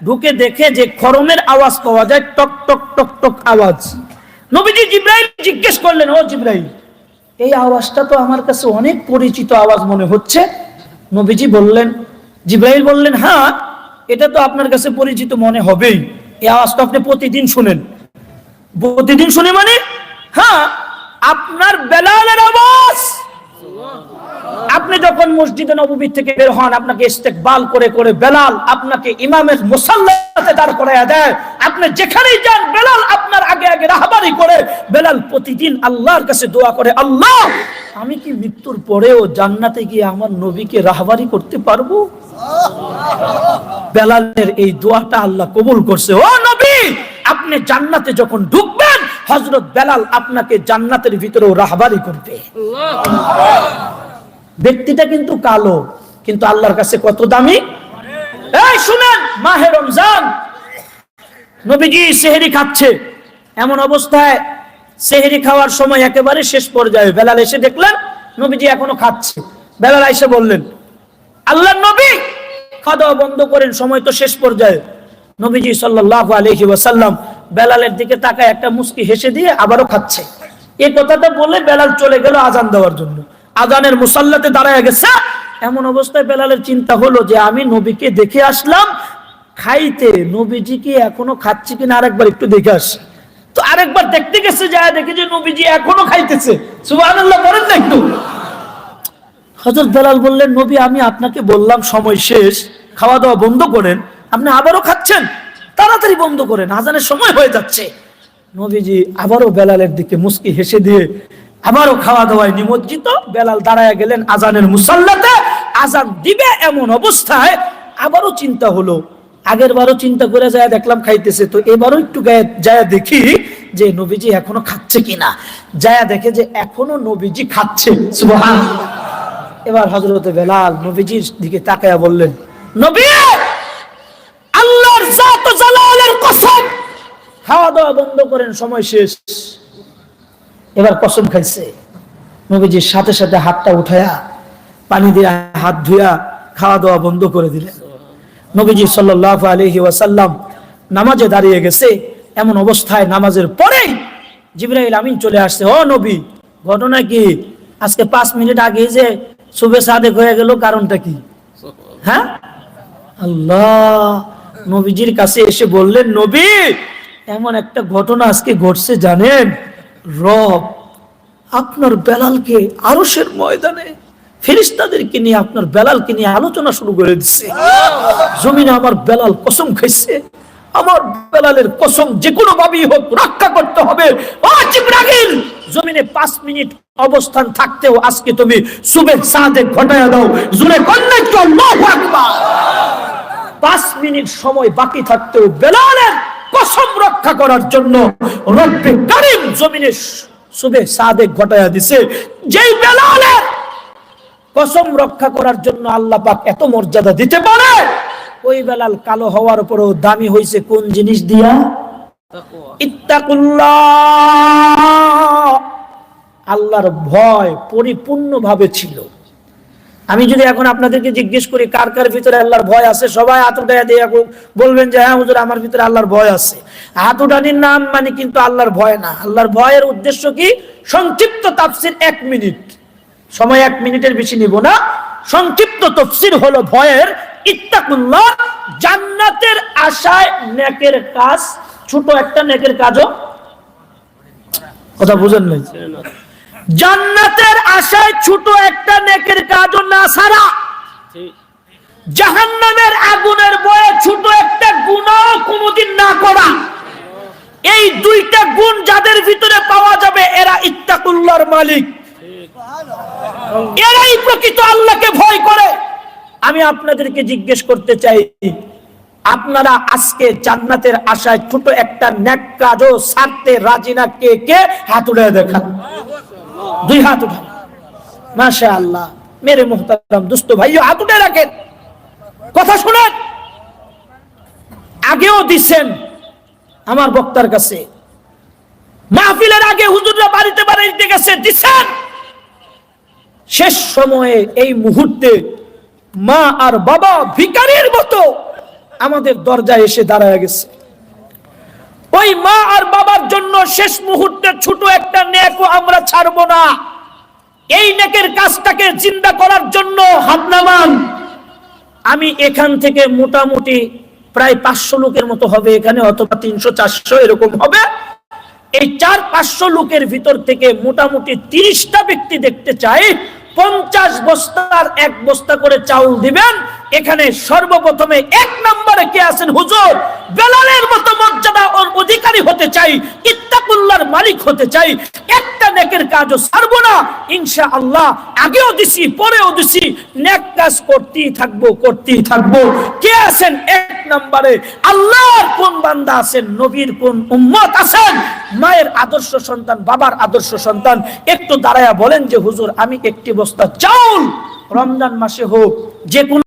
ঢুকে দেখে যে খরমের আওয়াজ পাওয়া যায়, টক টক টক টক আওয়াজ। নবীজি জিব্রাইল জিজ্ঞেস করলেন, ও জিব্রাইল, এই আওয়াজটা তো আমার কাছে অনেক পরিচিত আওয়াজ মনে হচ্ছে। নবীজি বললেন, জিব্রাইল বললেন, হ্যাঁ এটা তো আপনার কাছে পরিচিত মনে হবেই, এই আওয়াজটা আপনি প্রতিদিন শুনেন। প্রতিদিন শুনে মানে? হ্যাঁ, আপনার বেলালের আওয়াজ। আপনি যখন মসজিদে নববী থেকে বের হন, আপনাকে ইস্তেকবাল করে করে বেলাল আপনাকে ইমামের মুসাল্লাতে দাঁড় করায়া দেয়। আপনি যেখানেই যান, বেলাল আপনার আগে আগে রাহবারি করে। বেলাল প্রতিদিন আল্লাহর কাছে দোয়া করে, আল্লাহ আমি কি মৃত্যুর পরেও জান্নাতে গিয়ে আমার নবীকে রাহবারি করতে পারবো? বেলালের এই দোয়াটা আল্লাহ কবুল করছে। ও নবী, আপনি জান্নাতে যখন ঢুকবেন, হযরত বেলাল আপনাকে জান্নাতের ভিতরেও রাহবারি করবে। ব্যক্তিটা কিন্তু কালো, কিন্তু আল্লাহর কাছে কত দামি। এই শুনেন, মাহে রমজান, নবীজি সেহরি খাচ্ছে। এমন অবস্থায় সেহরি খাওয়ার সময় একেবারে শেষ পর্যায়ে বেলাল এসে দেখলেন নবীজি এখনো খাচ্ছে। বেলাল এসে বললেন, আল্লাহর নবী খাওয়া দাওয়া বন্ধ করেন, সময় তো শেষ পর্যায়ে। নবীজি সাল্লাল্লাহু আলাইহি ওয়াসাল্লাম বেলালের দিকে তাকায় একটা মুস্কি হেসে দিয়ে আবারও খাচ্ছে। এই কথাটা বলে বেলাল চলে গেল আজান দেওয়ার জন্য। আজানের মুসাল্লাতে দাঁড়ায় গেছে। এমন অবস্থায় বেলালের চিন্তা হলো যে আমি নবীকে দেখে আসলাম খাইতে, নবীজি কি এখনো খাচ্ছে কিনা আরেকবার একটু দেখে আসি। তো আরেকবার দেখতে গেছে, যায় দেখে যে নবীজি এখনো খাইতেছে। সুবহানাল্লাহ বলেন না একটু। হযরত বেলাল বললেন, নবী আমি আপনাকে বললাম সময় শেষ, খাওয়া দাওয়া বন্ধ করেন, আপনি আবারও খাচ্ছেন, তাড়াতাড়ি বন্ধ করেন, আজানের সময় হয়ে যাচ্ছে। নবীজি আবারও বেলালের দিকে মুস্কি হেসে দিয়ে আবারও খাওয়া দাওয়ায় নিমজ্জিত। বেলাল দাঁড়ায় গেলেন আজানের মুসাল্লাতে, আজান দিবে এমন অবস্থায় আবারও চিন্তা হলো। আগের বারও চিন্তা করে যায় দেখলাম খাইতেছে, তো এবারও একটু যায় দেখি যে নবীজি এখনো খাচ্ছে কিনা। যায় দেখে যে এখনো নবীজি খাচ্ছে। সুবহানাল্লাহ। এবার হযরত বেলাল নবীজির দিকে তাকায়া বললেন, নবী আল্লাহর জাত ও জালালের কসম, খাওয়া দাওয়া বন্ধ করেন, সময় শেষ। এবার কসম খাইছে। নবীজির সাথে সাথে হাতটা উঠায়া পানি দিয়ে হাত ধুয়া খাওয়া দাওয়া বন্ধ করে দিলেন। নবীজি সাল্লাল্লাহু আলাইহি ওয়াসাল্লাম নামাজে দাঁড়িয়ে গেছে। এমন অবস্থায় নামাজের পরেই জিবরাইল আমিন চলে আসছে। ও নবী, ঘটনা কি? আজকে 5 মিনিট আগে যে সুবে সাদেক হয়ে গেল, কারণটা কি? হ্যাঁ, আল্লাহ নবীজির কাছে এসে বললেন, নবী এমন একটা ঘটনা আজকে ঘটছে জানেন, রব আপনার বেলালকে আরশের ময়দানে ফেরেশতাদেরকে নিয়ে আপনার বেলালকে নিয়ে আলোচনা শুরু করে দিচ্ছে। জমিনে আমার বেলাল কসম খাইছে, আমার বেলালের কসম যে কোনো ভাবেই হোক রক্ষা করতে হবে। ও জিবরাইল, জমিনে 5 মিনিট অবস্থান থাকতেও আজকে তুমি সুবহ সাদেক ঘটায়া দাও। জোরে কন্যা কি আল্লাহু আকবার। 5 মিনিট সময় বাকি থাকতেও বেলালের কসম রক্ষা করার জন্য রব্বে কারীম জমিনে সুবহ সাদেক ঘটায়া দিছে। যেই বেলালের কসম রক্ষা করার জন্য আল্লাহ পাক এত মর্যাদা দিতে পারে, ওই বেলাল কালো হওয়ার পরেও দামি হইছে কোন জিনিস দিয়া? ইত্তাকুল্লাহ, আল্লাহর ভয় পরিপূর্ণভাবে ছিল। আমি যদি এখন আপনাদেরকে জিজ্ঞেস করি কার কার ভিতরে আল্লাহর ভয় আছে, সবাই হাত উঠাইয়া দিয়ে বলবেন যে হ্যাঁ হুজুর আমার ভিতরে আল্লাহর ভয় আছে। হাত উঠানির নাম মানে কিন্তু আল্লাহর ভয় না। আল্লাহর ভয়ের উদ্দেশ্য কি? সংক্ষিপ্ত তাফসীর 1 মিনিট, সময় 1 মিনিটের বেশি নিব না। সংক্ষিপ্ত তাফসীর হলো ভয়ের ইত্তাকুল্লাহ, জান্নাতের আশায় নেকের কাজ, ছোট একটা নেকের কাজও, কথা বুঝেন নাই, জান্নাতের আশায় ছোট একটা নেকের কাজও না ছাড়া, জাহান্নামের আগুনের ভয়ে ছোট একটা গুনাহ কোনোদিন না করা, এই দুইটা গুণ যাদের ভিতরে পাওয়া যাবে এরা ইত্তাকুল্লাহর মালিক, এরাই প্রকৃত আল্লাহকে ভয় করে। আমি আপনাদেরকে জিজ্ঞেস করতে চাই, আপনারা আজকে জান্নাতের আশায় ছোট একটা নেক কাজও ছাড়তে রাজি না? কে কে হাত উঠে দেখান, 2 হাত উঠান। মাশাআল্লাহ, মেরে মুহতারাম দোস্ত ভাইও হাত উঠে রাখেন। কথা শুনেন, আগেও দিছেন আমার বক্তার কাছে, মাহফিলের আগে হুজুররা বাড়িতে বাড়িতে গেছে দিছেন। শেষ সময়ে এই মুহূর্তে মা আর বাবা ভিখারির মতো আমাদের দরজায় এসে দাঁড়ায় গেছে। ওই মা আর বাবার জন্য শেষ মুহূর্তে ছোট একটা নেকও আমরা ছাড়বো না। এই নেকের কাজটাকে জিন্দা করার জন্য হাত নামান। আমি এখান থেকে মোটামুটি প্রায় 500 লোকের মতো হবে এখানে, অথবা 300-400 এরকম হবে। এই 400-500 লোকের ভিতর থেকে মোটামুটি 30টা ব্যক্তি দেখতে চাই 50 বস্তার 1 বস্তা করে চাউল দিবেন। এখানে সর্বপ্রথমে 1 নম্বরে কে আছেন? হুজুর, বেলালের মতো মর্যাদা ওর অধিকারী হতে চাই, ইত্তাকুল্লাহর মালিক হতে চাই, একটা নেকের কাজও ছাড়বো না ইনশাআল্লাহ। আগেও দিছি, পরেও দিছি, নেক কাজ করতেই থাকবো, করতেই থাকবো। কে আছেন 1 নম্বরে? আল্লাহর কোন বান্দা আছেন? নবীর কোন উম্মত আছেন? মায়ের আদর্শ সন্তান, বাবার আদর্শ সন্তান। একটু দাঁড়ায়া বলেন যে হুজুর আমি 1টি বস্তা চাউল রমজান মাসে হোক যে কোন